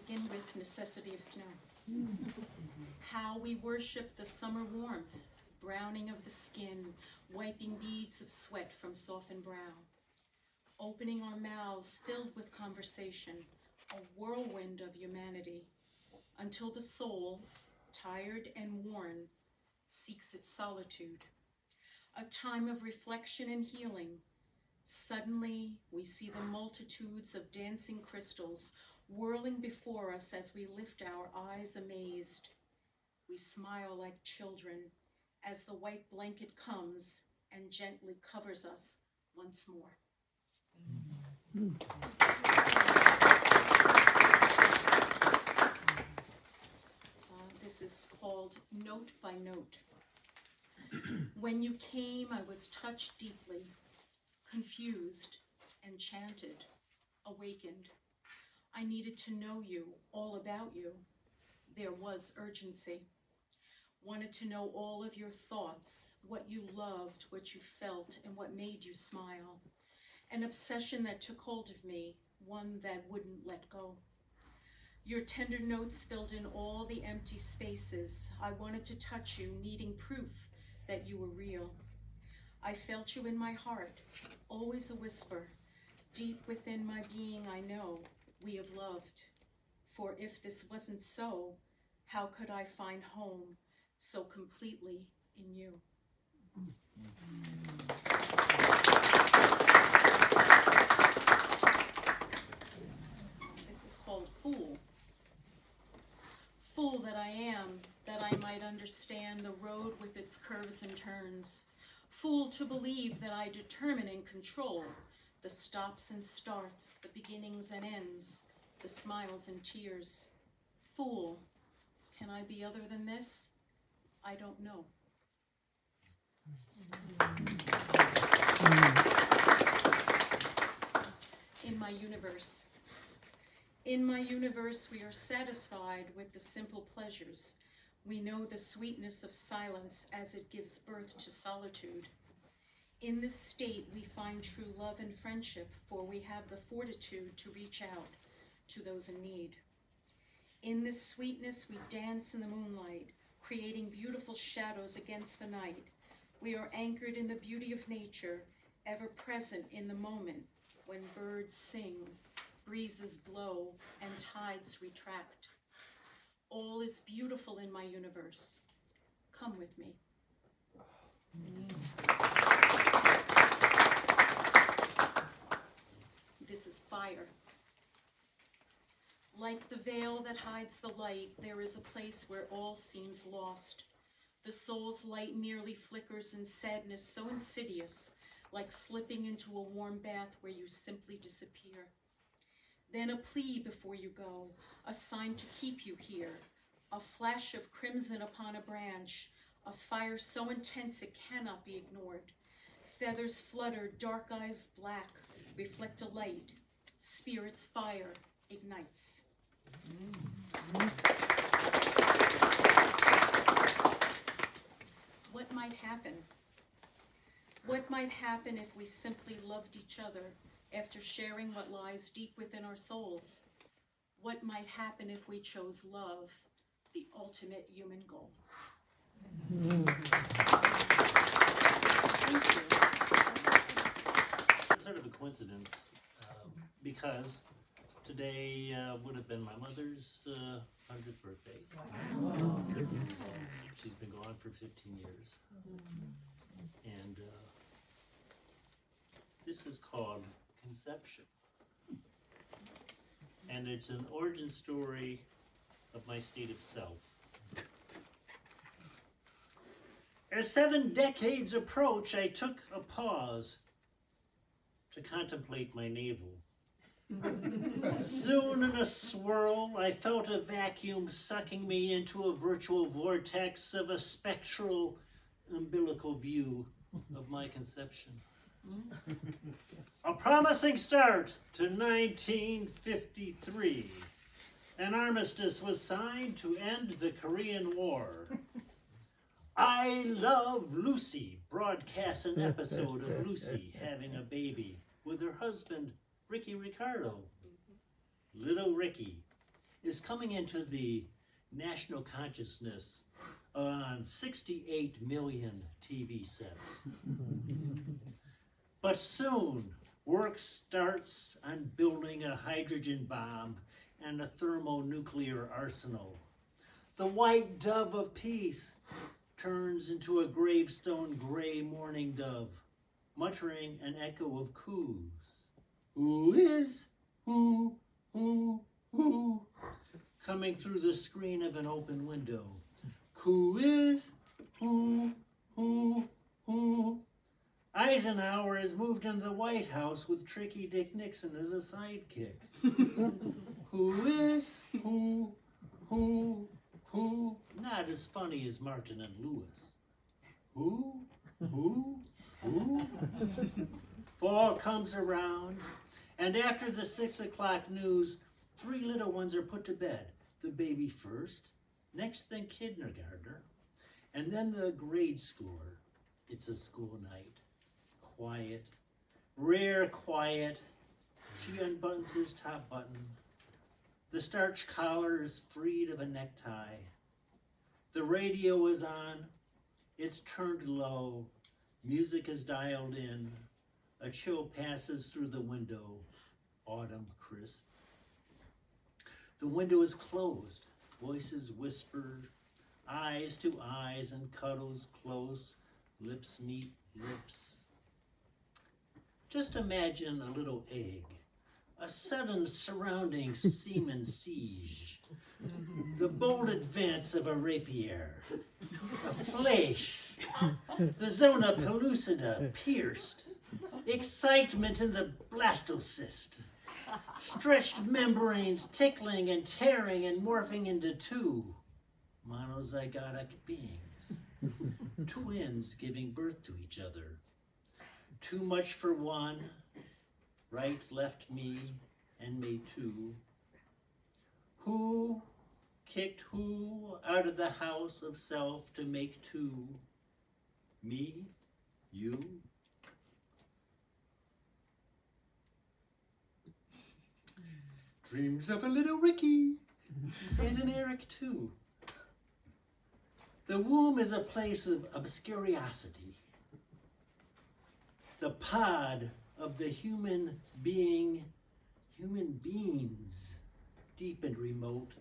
Begin with necessity of snow. How we worship the summer warmth, browning of the skin, wiping beads of sweat from softened brow, opening our mouths filled with conversation, a whirlwind of humanity, until the soul, tired and worn, seeks its solitude. A time of reflection and healing. Suddenly, we see the multitudes of dancing crystals whirling before us as we lift our eyes amazed. We smile like children as the white blanket comes and gently covers us once more. This is called Note by Note. When you came, I was touched deeply, confused, enchanted, awakened. I needed to know you, all about you. There was urgency. Wanted to know all of your thoughts, what you loved, what you felt, and what made you smile. An obsession that took hold of me, one that wouldn't let go. Your tender notes filled in all the empty spaces. I wanted to touch you, needing proof that you were real. I felt you in my heart, always a whisper. Deep within my being I know we have loved. For if this wasn't so, how could I find home so completely in you? This is called Fool. Fool that I am, that I might understand the road with its curves and turns. Fool to believe that I determine and control the stops and starts, the beginnings and ends, the smiles and tears. Fool, can I be other than this? I don't know. In my universe, we are satisfied with the simple pleasures. We know the sweetness of silence as it gives birth to solitude. In this state, we find true love and friendship, for we have the fortitude to reach out to those in need. In this sweetness, we dance in the moonlight, creating beautiful shadows against the night. We are anchored in the beauty of nature, ever present in the moment when birds sing, breezes blow, and tides retract. All is beautiful in my universe. Come with me. This is fire. Like the veil that hides the light, there is a place where all seems lost. The soul's light merely flickers in sadness so insidious, like slipping into a warm bath where you simply disappear. Then a plea before you go, a sign to keep you here, a flash of crimson upon a branch, a fire so intense it cannot be ignored. Feathers flutter, dark eyes black, reflect a light. Spirit's fire ignites. What might happen? What might happen if we simply loved each other after sharing what lies deep within our souls? What might happen if we chose love, the ultimate human goal? Thank you. It's sort of a coincidence because today would have been my mother's 100th birthday. She's been gone for 15 years. And this is called Conception. And it's an origin story of my state of self. As 7 decades approach, I took a pause to contemplate my navel. Soon in a swirl, I felt a vacuum sucking me into a virtual vortex of a spectral umbilical view of my conception. A promising start to 1953. An armistice was signed to end the Korean War. I Love Lucy broadcasts an episode of Lucy having a baby with her husband, Ricky Ricardo. Little Ricky is coming into the national consciousness on 68 million TV sets. But soon, work starts on building a hydrogen bomb and a thermonuclear arsenal. The white dove of peace turns into a gravestone gray mourning dove, muttering an echo of coos. Who is? Who? Coming through the screen of an open window. Who is? Who? Eisenhower has moved into the White House with Tricky Dick Nixon as a sidekick. Who is? Who? Not as funny as Martin and Lewis. Who? Fall comes around, and after the 6 o'clock news, 3 little ones are put to bed. The baby first, next the kindergartner, and then the grade schooler. It's a school night. Quiet, rare quiet. She unbuttons his top button. The starch collar is freed of a necktie. The radio is on. It's turned low, music is dialed in, a chill passes through the window, autumn crisp. The window is closed, voices whisper, eyes to eyes and cuddles close, lips meet lips. Just imagine a little egg, a sudden surrounding semen siege, the bold advance of a rapier, a flash, the zona pellucida pierced, excitement in the blastocyst, stretched membranes tickling and tearing and morphing into two monozygotic beings, twins giving birth to each other. Too much for one, right left me and made two. Who kicked who out of the house of self to make two? Me? You? Dreams of a little Ricky and an Eric too. The womb is a place of obscuriosity. The pod of the human beings, deep and remote,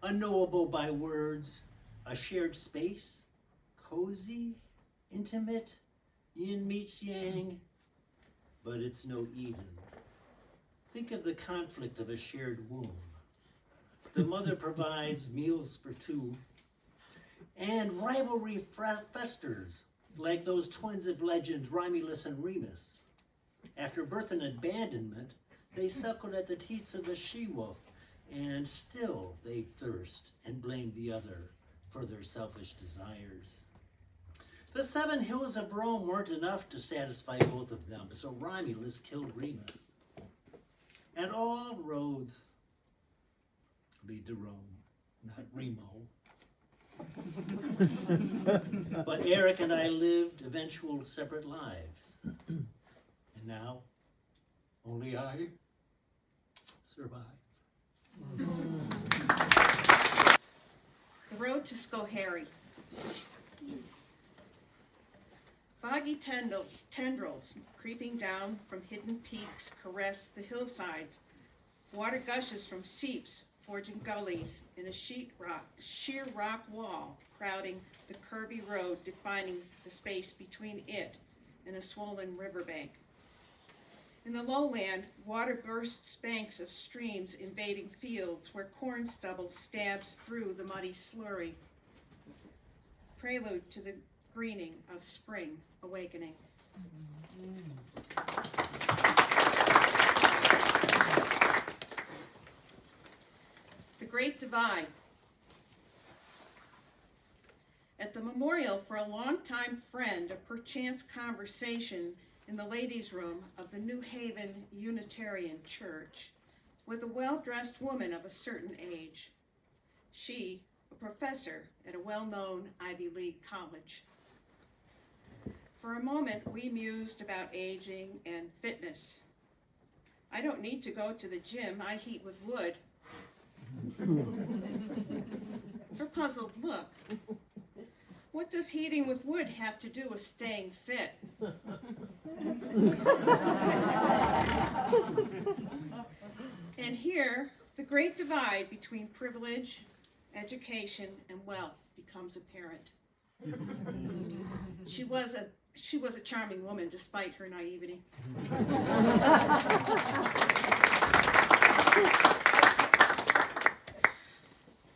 unknowable by words, a shared space, cozy, intimate, yin meets yang, but it's no Eden. Think of the conflict of a shared womb. The mother provides meals for two, and rivalry festers, like those twins of legend, Romulus and Remus. After birth and abandonment, they suckled at the teats of the she-wolf, and still they thirst and blame the other for their selfish desires. The 7 hills of Rome weren't enough to satisfy both of them, so Romulus killed Remus. And all roads lead to Rome, not Remo. But Eric and I lived eventual separate lives. And now, only I survive. The road to Schoharie. Foggy tendrils creeping down from hidden peaks caress the hillsides. Water gushes from seeps, forging gullies in a sheer rock wall, crowding the curvy road, defining the space between it and a swollen riverbank. In the lowland, water bursts banks of streams invading fields where corn stubble stabs through the muddy slurry. Prelude to the greening of spring awakening. The Great Divide. At the memorial for a longtime friend, a perchance conversation in the ladies' room of the New Haven Unitarian Church with a well-dressed woman of a certain age. She, a professor at a well-known Ivy League college. For a moment, we mused about aging and fitness. I don't need to go to the gym. I heat with wood. Her puzzled look. What does heating with wood have to do with staying fit? And here, the great divide between privilege, education, and wealth becomes apparent. She was a charming woman despite her naivety.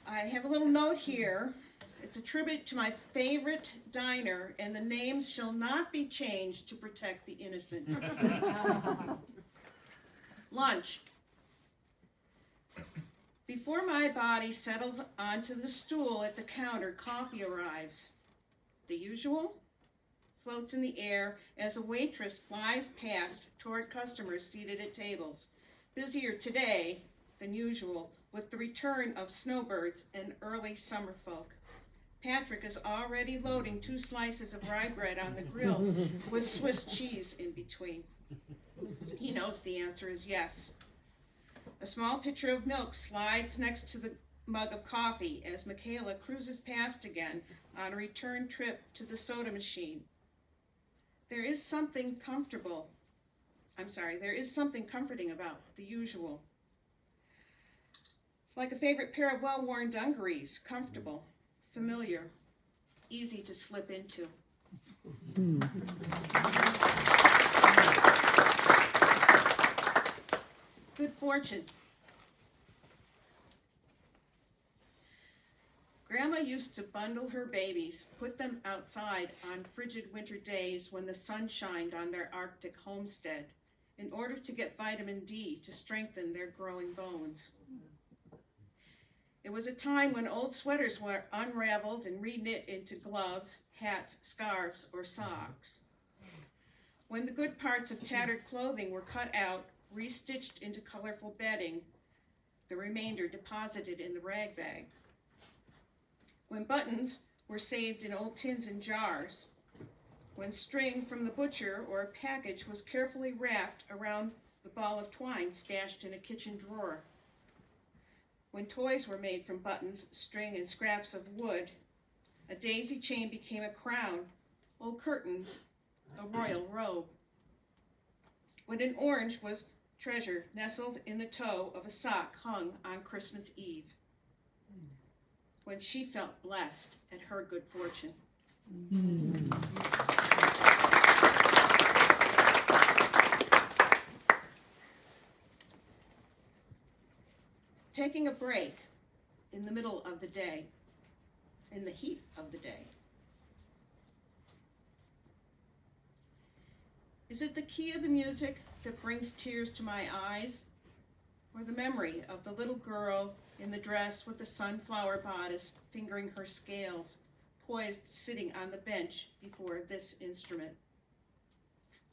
I have a little note here. It's a tribute to my favorite diner, and the names shall not be changed to protect the innocent. Lunch. Before my body settles onto the stool at the counter, coffee arrives. The usual floats in the air as a waitress flies past toward customers seated at tables. Busier today than usual with the return of snowbirds and early summer folk. Patrick is already loading 2 slices of rye bread on the grill with Swiss cheese in between. He knows the answer is yes. A small pitcher of milk slides next to the mug of coffee as Michaela cruises past again, on a return trip to the soda machine. There is something comforting about the usual. Like a favorite pair of well-worn dungarees, comfortable, familiar, easy to slip into. Good fortune. Grandma used to bundle her babies, put them outside on frigid winter days when the sun shined on their Arctic homestead, in order to get vitamin D to strengthen their growing bones. It was a time when old sweaters were unraveled and reknit into gloves, hats, scarves, or socks. When the good parts of tattered clothing were cut out, restitched into colorful bedding, the remainder deposited in the rag bag. When buttons were saved in old tins and jars, when string from the butcher or a package was carefully wrapped around the ball of twine stashed in a kitchen drawer, when toys were made from buttons, string, and scraps of wood, a daisy chain became a crown, old curtains, a royal robe. When an orange was treasure nestled in the toe of a sock hung on Christmas Eve. When she felt blessed at her good fortune. Taking a break in the middle of the day, in the heat of the day. Is it the key of the music that brings tears to my eyes, or the memory of the little girl in the dress with the sunflower bodice fingering her scales, poised sitting on the bench before this instrument?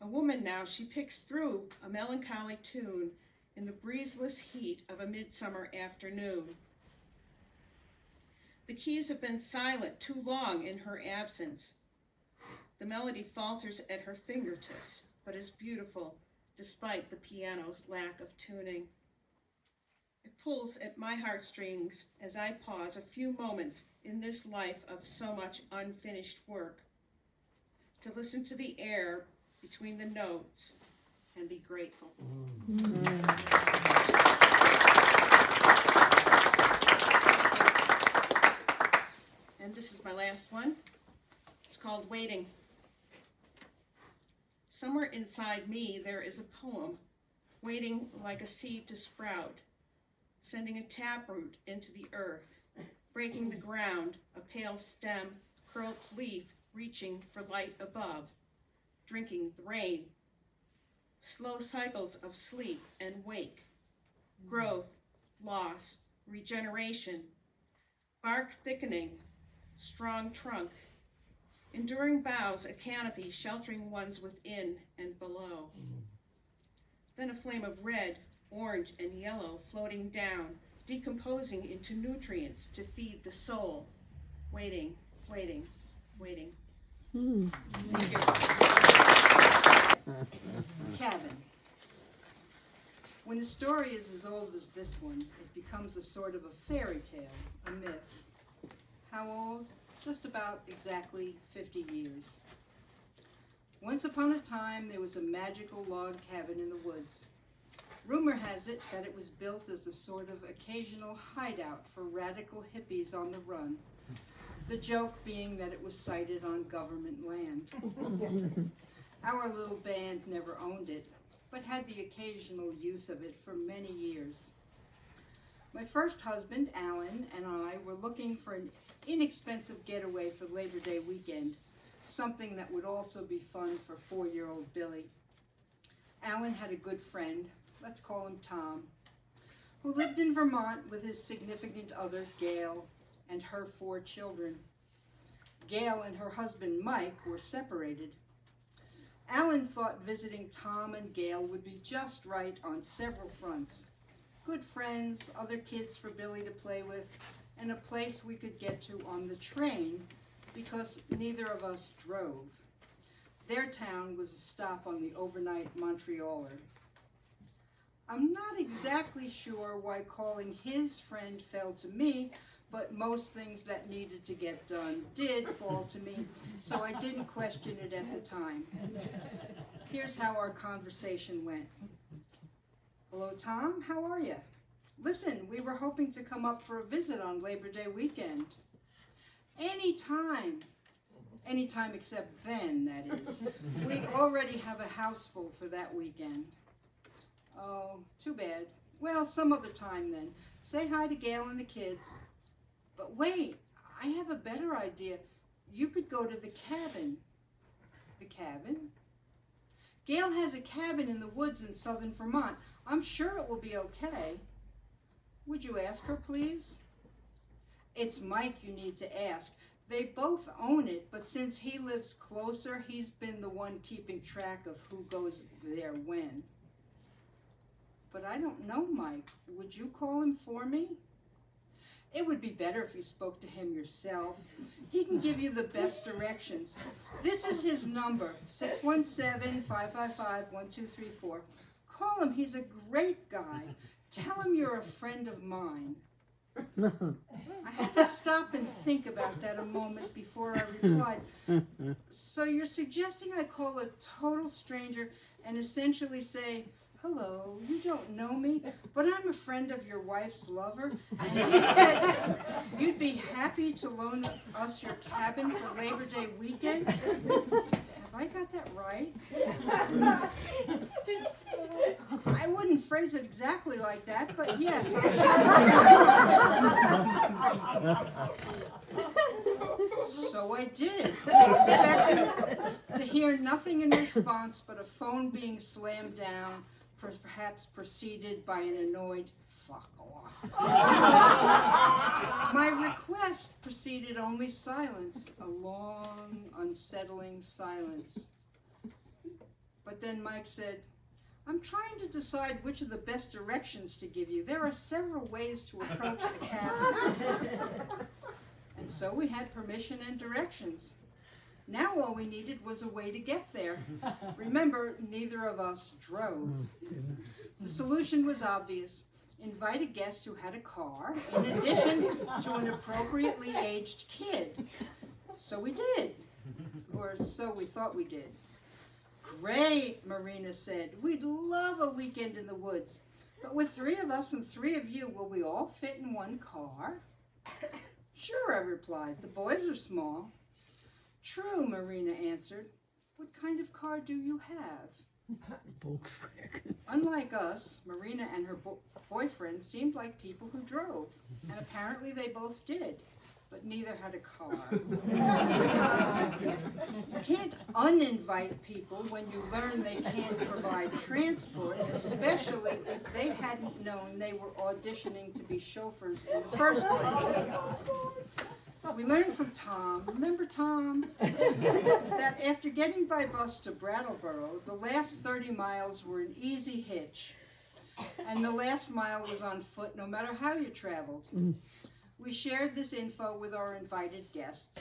A woman now, she picks through a melancholy tune in the breezeless heat of a midsummer afternoon. The keys have been silent too long in her absence. The melody falters at her fingertips, but is beautiful despite the piano's lack of tuning. It pulls at my heartstrings as I pause a few moments in this life of so much unfinished work, to listen to the air between the notes and be grateful. And this is my last one. It's called Waiting. Somewhere inside me there is a poem, waiting like a seed to sprout, sending a taproot into the earth, breaking the ground, a pale stem, curled leaf reaching for light above, drinking the rain. Slow cycles of sleep and wake, growth, loss, regeneration, bark thickening, strong trunk, enduring boughs, a canopy sheltering ones within and below. Then a flame of red, orange, and yellow floating down, decomposing into nutrients to feed the soul. Waiting, waiting, waiting. Thank you. Cabin. When a story is as old as this one, it becomes a sort of a fairy tale, a myth. How old? Just about exactly 50 years. Once upon a time, there was a magical log cabin in the woods. Rumor has it that it was built as a sort of occasional hideout for radical hippies on the run. The joke being that it was sited on government land. Our little band never owned it, but had the occasional use of it for many years. My first husband, Alan, and I were looking for an inexpensive getaway for Labor Day weekend, something that would also be fun for 4-year-old Billy. Alan had a good friend, let's call him Tom, who lived in Vermont with his significant other, Gail, and her 4 children. Gail and her husband, Mike, were separated. Alan thought visiting Tom and Gail would be just right on several fronts. Good friends, other kids for Billy to play with, and a place we could get to on the train because neither of us drove. Their town was a stop on the overnight Montrealer. I'm not exactly sure why calling his friend fell to me, but most things that needed to get done did fall to me, so I didn't question it at the time. Here's how our conversation went. Hello, Tom, how are you? Listen, we were hoping to come up for a visit on Labor Day weekend. Anytime except then, that is. We already have a house full for that weekend. Oh, too bad. Well, some other time then. Say hi to Gail and the kids. But wait, I have a better idea. You could go to the cabin. The cabin? Gail has a cabin in the woods in southern Vermont. I'm sure it will be okay. Would you ask her, please? It's Mike you need to ask. They both own it, but since he lives closer, he's been the one keeping track of who goes there when. But I don't know Mike. Would you call him for me? It would be better if you spoke to him yourself. He can give you the best directions. This is his number, 617-555-1234. Call him, he's a great guy. Tell him you're a friend of mine. I had to stop and think about that a moment before I replied. So you're suggesting I call a total stranger and essentially say, hello, you don't know me, but I'm a friend of your wife's lover, and he said you'd be happy to loan us your cabin for Labor Day weekend? Have I got that right? I wouldn't phrase it exactly like that, but yes. So I did, expecting to hear nothing in response but a phone being slammed down, perhaps preceded by an annoyed fuck off. My request preceded only silence, a long, unsettling silence. But then Mike said, I'm trying to decide which of the best directions to give you. There are several ways to approach the cabin. And so we had permission and directions. Now all we needed was a way to get there. Remember, neither of us drove. The solution was obvious. Invite a guest who had a car, in addition to an appropriately aged kid. So we did. Or so we thought we did. Great, Marina said. We'd love a weekend in the woods. But with 3 of us and 3 of you, will we all fit in one car? Sure, I replied. The boys are small. True, Marina answered. What kind of car do you have? Volkswagen. Unlike us, Marina and her boyfriend seemed like people who drove, and apparently they both did, but neither had a car. You can't uninvite people when you learn they can't provide transport, especially if they hadn't known they were auditioning to be chauffeurs in the first place. We learned from Tom, remember Tom? That after getting by bus to Brattleboro, the last 30 miles were an easy hitch, and the last mile was on foot no matter how you traveled. We shared this info with our invited guests.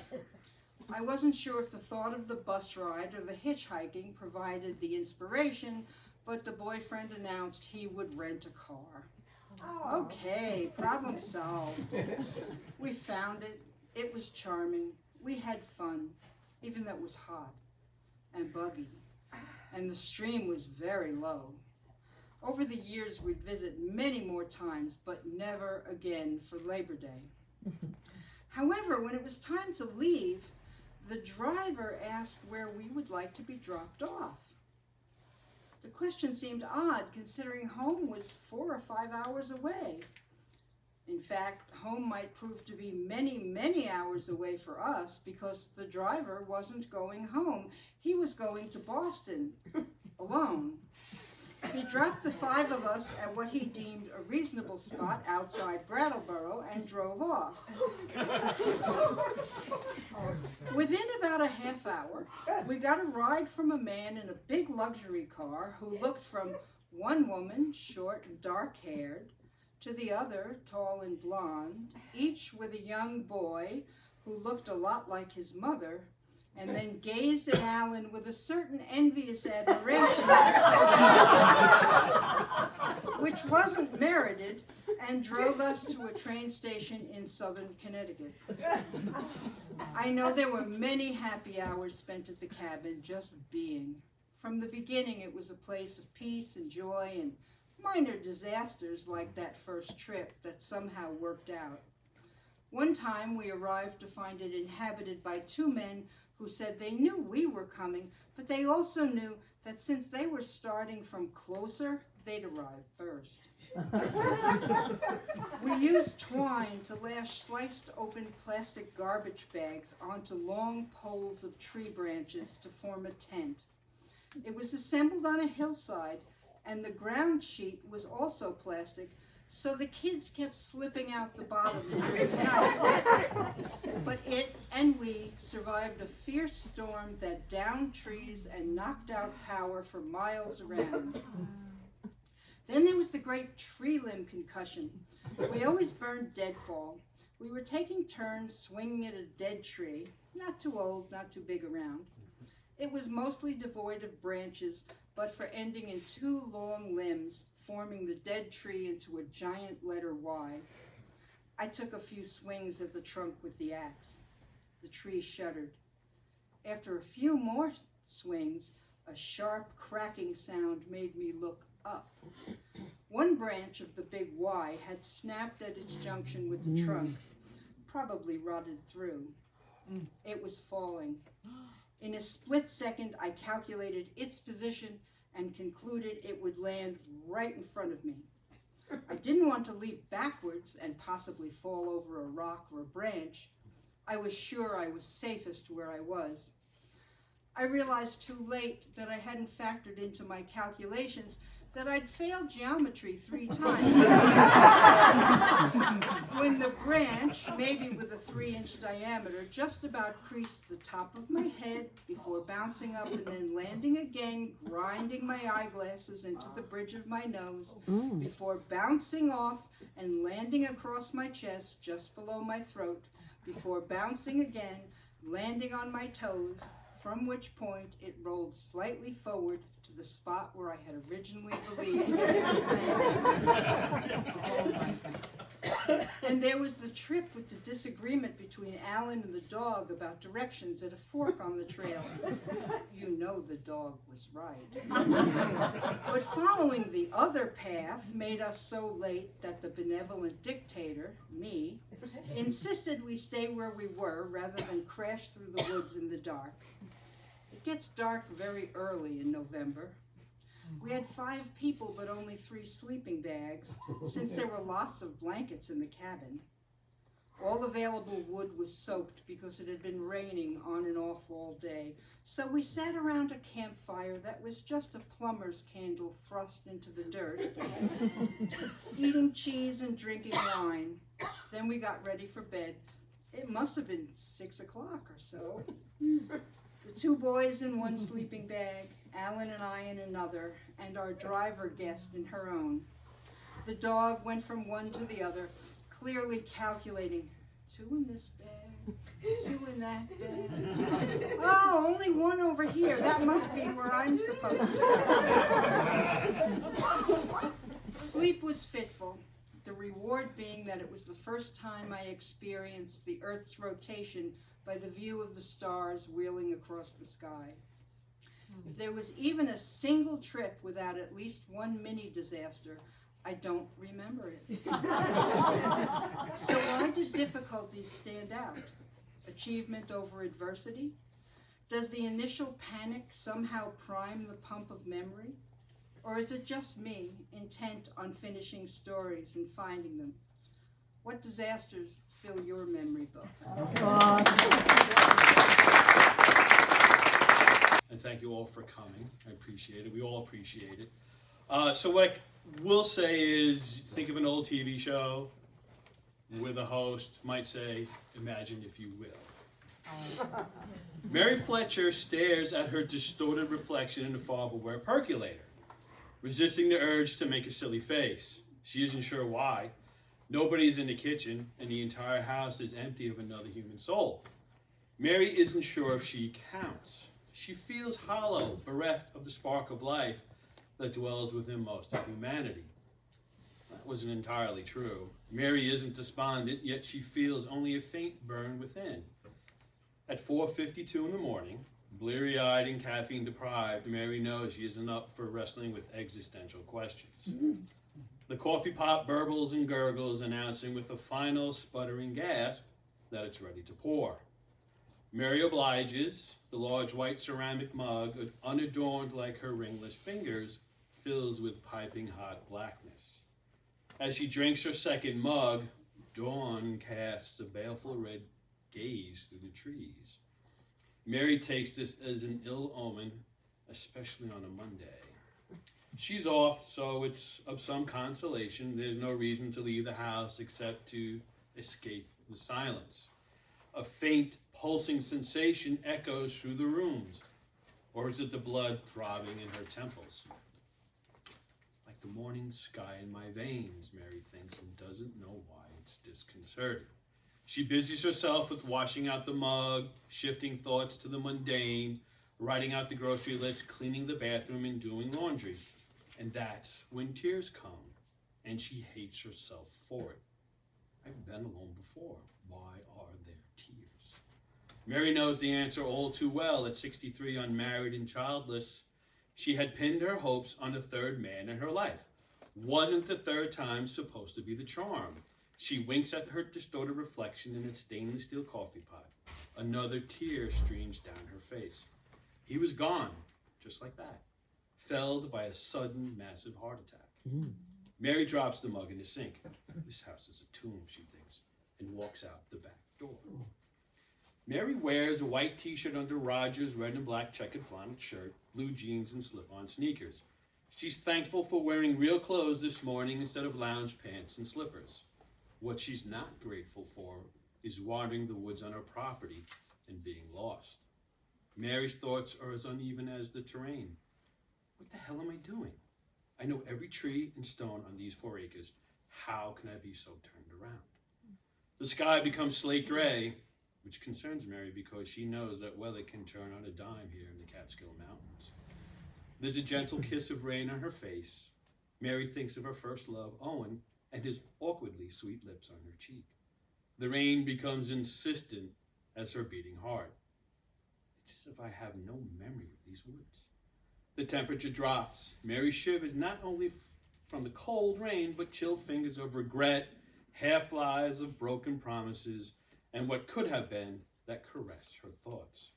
I wasn't sure if the thought of the bus ride or the hitchhiking provided the inspiration, but the boyfriend announced he would rent a car. Okay, problem solved. We found it. It was charming. We had fun, even though it was hot and buggy, and the stream was very low. Over the years, we'd visit many more times, but never again for Labor Day. However, when it was time to leave, the driver asked where we would like to be dropped off. The question seemed odd, considering home was 4 or 5 hours away. In fact, home might prove to be many, many hours away for us because the driver wasn't going home. He was going to Boston, alone. He dropped the 5 of us at what he deemed a reasonable spot outside Brattleboro and drove off. Within about a half hour, we got a ride from a man in a big luxury car who looked from one woman, short and dark-haired, to the other, tall and blonde, each with a young boy who looked a lot like his mother, and then gazed at Alan with a certain envious admiration, which wasn't merited, and drove us to a train station in southern Connecticut. I know there were many happy hours spent at the cabin just being. From the beginning, it was a place of peace and joy and minor disasters like that first trip that somehow worked out. One time we arrived to find it inhabited by two men who said they knew we were coming, but they also knew that since they were starting from closer, they'd arrive first. We used twine to lash sliced open plastic garbage bags onto long poles of tree branches to form a tent. It was assembled on a hillside, and the ground sheet was also plastic, so the kids kept slipping out the bottom during the night. But it and we survived a fierce storm that downed trees and knocked out power for miles around. Then there was the great tree limb concussion. We always burned deadfall. We were taking turns swinging at a dead tree, not too old, not too big around. It was mostly devoid of branches, but for ending in two long limbs, forming the dead tree into a giant letter Y. I took a few swings at the trunk with the axe. The tree shuddered. After a few more swings, a sharp cracking sound made me look up. One branch of the big Y had snapped at its junction with the trunk, probably rotted through. It was falling. In a split second, I calculated its position and concluded it would land right in front of me. I didn't want to leap backwards and possibly fall over a rock or a branch. I was sure I was safest where I was. I realized too late that I hadn't factored into my calculations that I'd failed geometry 3 times. When the branch, maybe with a 3-inch diameter, just about creased the top of my head before bouncing up and then landing again, grinding my eyeglasses into the bridge of my nose, before bouncing off and landing across my chest just below my throat, before bouncing again, landing on my toes, from which point it rolled slightly forward to the spot where I had originally believed it would land. And there was the trip with the disagreement between Alan and the dog about directions at a fork on the trail. You know the dog was right. But following the other path made us so late that the benevolent dictator, me, insisted we stay where we were rather than crash through the woods in the dark. It gets dark very early in November. We had 5 people, but only 3 sleeping bags, since there were lots of blankets in the cabin. All available wood was soaked because it had been raining on and off all day, so we sat around a campfire that was just a plumber's candle thrust into the dirt, eating cheese and drinking wine. Then we got ready for bed. It must have been 6 o'clock or so. The 2 boys in one sleeping bag, Alan and I in another, and our driver guest in her own. The dog went from one to the other, clearly calculating, 2 in this bag, 2 in that bag. Oh, only 1 over here. That must be where I'm supposed to be. Sleep was fitful, the reward being that it was the first time I experienced the Earth's rotation by the view of the stars wheeling across the sky. If there was even a single trip without at least one mini disaster, I don't remember it. So why did difficulties stand out? Achievement over adversity? Does the initial panic somehow prime the pump of memory? Or is it just me, intent on finishing stories and finding them? What disasters fill your memory book? And thank you all for coming. I appreciate it. We all appreciate it. So what I will say is, think of an old TV show with a host might say, imagine if you will. Mary Fletcher stares at her distorted reflection in the Farberware percolator, resisting the urge to make a silly face. She isn't sure why. Nobody's in the kitchen, and the entire house is empty of another human soul. Mary isn't sure if she counts. She feels hollow, bereft of the spark of life that dwells within most of humanity. wasn't entirely true. Mary isn't despondent, yet she feels only a faint burn within. At 4:52 in the morning, bleary-eyed and caffeine-deprived, Mary knows she isn't up for wrestling with existential questions. The coffee pot burbles and gurgles, announcing with a final sputtering gasp that it's ready to pour. Mary obliges. The large white ceramic mug, unadorned like her ringless fingers, fills with piping hot blackness. As she drinks her second mug, dawn casts a baleful red gaze through the trees. Mary takes this as an ill omen, especially on a Monday. She's off, so it's of some consolation. There's no reason to leave the house except to escape the silence. A faint, pulsing sensation echoes through the rooms. Or is it the blood throbbing in her temples? Like the morning sky in my veins, Mary thinks, and doesn't know why it's disconcerting. She busies herself with washing out the mug, shifting thoughts to the mundane, writing out the grocery list, cleaning the bathroom, and doing laundry. And that's when tears come, and she hates herself for it. I've been alone before. Why are there tears? Mary knows the answer all too well. At 63, unmarried and childless, she had pinned her hopes on a third man in her life. Wasn't the third time supposed to be the charm? She winks at her distorted reflection in a stainless steel coffee pot. Another tear streams down her face. He was gone, just like that, felled by a sudden, massive heart attack. Mary drops the mug in the sink. This house is a tomb, she thinks, and walks out the back door. Mary wears a white t-shirt under Roger's red and black checkered flannel shirt, blue jeans, and slip-on sneakers. She's thankful for wearing real clothes this morning instead of lounge pants and slippers. What she's not grateful for is wandering the woods on her property and being lost. Mary's thoughts are as uneven as the terrain. What the hell am I doing? I know every tree and stone on these 4 acres. How can I be so turned around? The sky becomes slate gray, which concerns Mary because she knows that weather can turn on a dime here in the Catskill Mountains. There's a gentle kiss of rain on her face. Mary thinks of her first love, Owen, and his awkwardly sweet lips on her cheek. The rain becomes insistent as her beating heart. It's as if I have no memory of these woods. The temperature drops. Mary shivers not only from the cold rain, but chill fingers of regret, half-lies of broken promises, and what could have been that caress her thoughts.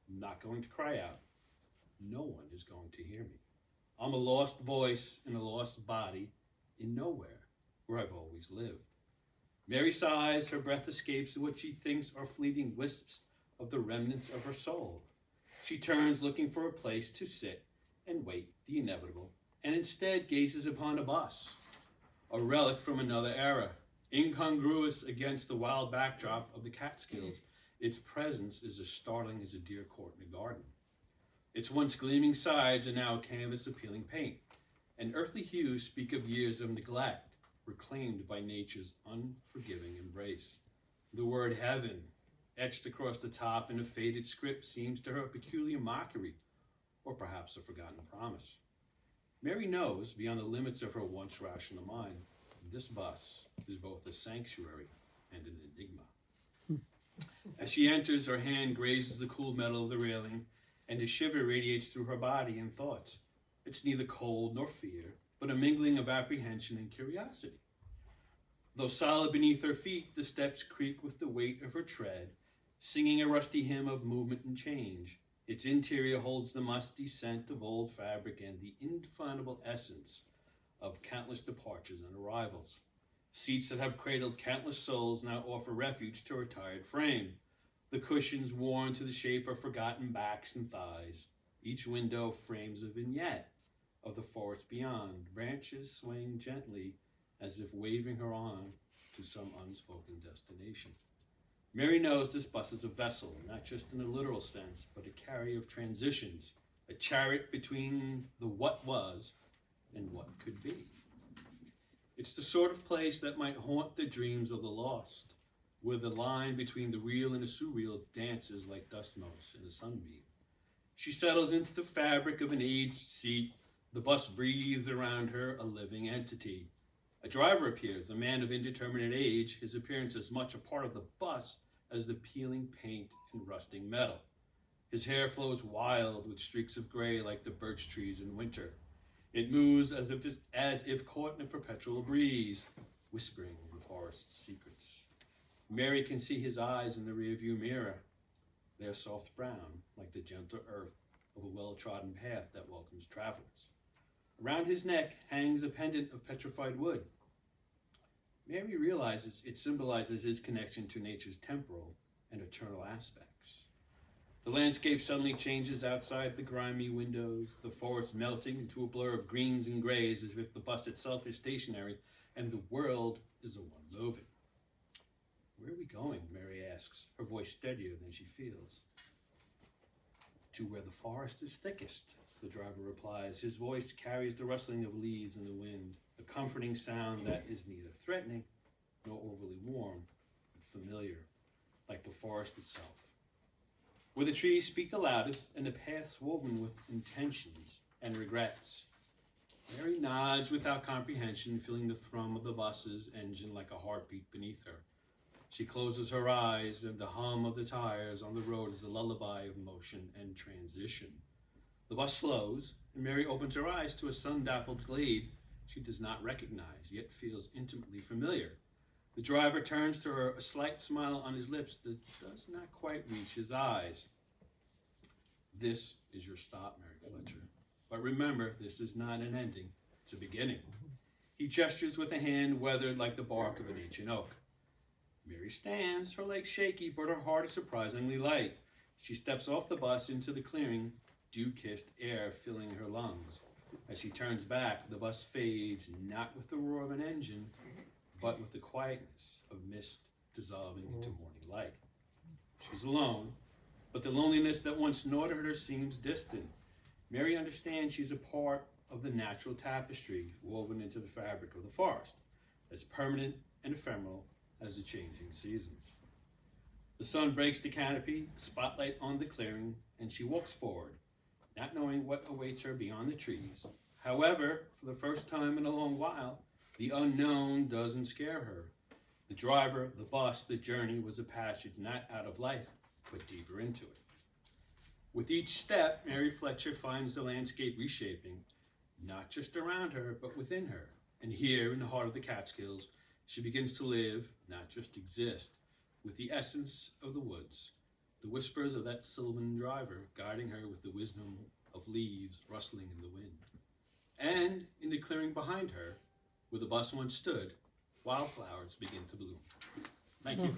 I'm not going to cry out. No one is going to hear me. I'm a lost voice in a lost body in nowhere, where I've always lived. Mary sighs, her breath escapes what she thinks are fleeting wisps of the remnants of her soul. She turns looking for a place to sit and wait the inevitable, and instead gazes upon a bus, a relic from another era. Incongruous against the wild backdrop of the Catskills, its presence is as startling as a deer caught in a garden. Its once gleaming sides are now a canvas of peeling paint, and earthly hues speak of years of neglect, reclaimed by nature's unforgiving embrace. The word heaven, etched across the top in a faded script, seems to her a peculiar mockery, or perhaps a forgotten promise. Mary knows, beyond the limits of her once rational mind, this bus is both a sanctuary and an enigma. As she enters, her hand grazes the cool metal of the railing, and a shiver radiates through her body and thoughts. It's neither cold nor fear, but a mingling of apprehension and curiosity. Though solid beneath her feet, the steps creak with the weight of her tread, singing a rusty hymn of movement and change. Its interior holds the musty scent of old fabric and the indefinable essence of countless departures and arrivals. Seats that have cradled countless souls now offer refuge to her tired frame. The cushions worn to the shape of forgotten backs and thighs. Each window frames a vignette of the forest beyond, branches swaying gently as if waving her on to some unspoken destination. Mary knows this bus is a vessel, not just in a literal sense, but a carrier of transitions, a chariot between the what was and what could be. It's the sort of place that might haunt the dreams of the lost, where the line between the real and the surreal dances like dust motes in a sunbeam. She settles into the fabric of an aged seat. The bus breathes around her, a living entity. A driver appears, a man of indeterminate age, his appearance as much a part of the bus as the peeling paint and rusting metal. His hair flows wild with streaks of gray like the birch trees in winter. It moves as if caught in a perpetual breeze, whispering the forest's secrets. Mary can see his eyes in the rearview mirror. They are soft brown, like the gentle earth of a well-trodden path that welcomes travelers. Around his neck hangs a pendant of petrified wood. Mary realizes it symbolizes his connection to nature's temporal and eternal aspects. The landscape suddenly changes outside the grimy windows, the forest melting into a blur of greens and grays as if the bus itself is stationary and the world is the one moving. Where are we going? Mary asks, her voice steadier than she feels. To where the forest is thickest, the driver replies. His voice carries the rustling of leaves in the wind, a comforting sound that is neither threatening nor overly warm, but familiar, like the forest itself. Where the trees speak the loudest and the paths woven with intentions and regrets. Mary nods without comprehension, feeling the thrum of the bus's engine like a heartbeat beneath her. She closes her eyes, and the hum of the tires on the road is a lullaby of motion and transition. The bus slows, and Mary opens her eyes to a sun-dappled glade she does not recognize, yet feels intimately familiar. The driver turns to her, a slight smile on his lips that does not quite reach his eyes. This is your stop, Mary Fletcher. But remember, this is not an ending, it's a beginning. He gestures with a hand weathered like the bark of an ancient oak. Mary stands, her legs shaky, but her heart is surprisingly light. She steps off the bus into the clearing, dew-kissed air filling her lungs. As she turns back, the bus fades, not with the roar of an engine, but with the quietness of mist dissolving into morning light. She's alone, but the loneliness that once gnawed at her seems distant. Mary understands she's a part of the natural tapestry woven into the fabric of the forest, as permanent and ephemeral as the changing seasons. The sun breaks the canopy, spotlight on the clearing, and she walks forward, not knowing what awaits her beyond the trees. However, for the first time in a long while, the unknown doesn't scare her. The driver, the bus, the journey was a passage not out of life, but deeper into it. With each step, Mary Fletcher finds the landscape reshaping, not just around her, but within her. And here, in the heart of the Catskills, she begins to live, not just exist, with the essence of the woods, the whispers of that sylvan driver guiding her with the wisdom of leaves rustling in the wind. And in the clearing behind her, where the bus once stood, wildflowers begin to bloom. Thank you.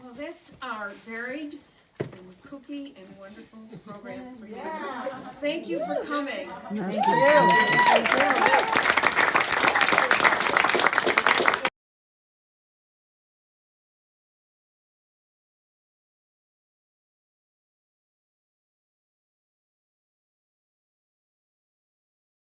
Well, that's our varied and kooky and wonderful program for you. Thank you for coming. Thank you.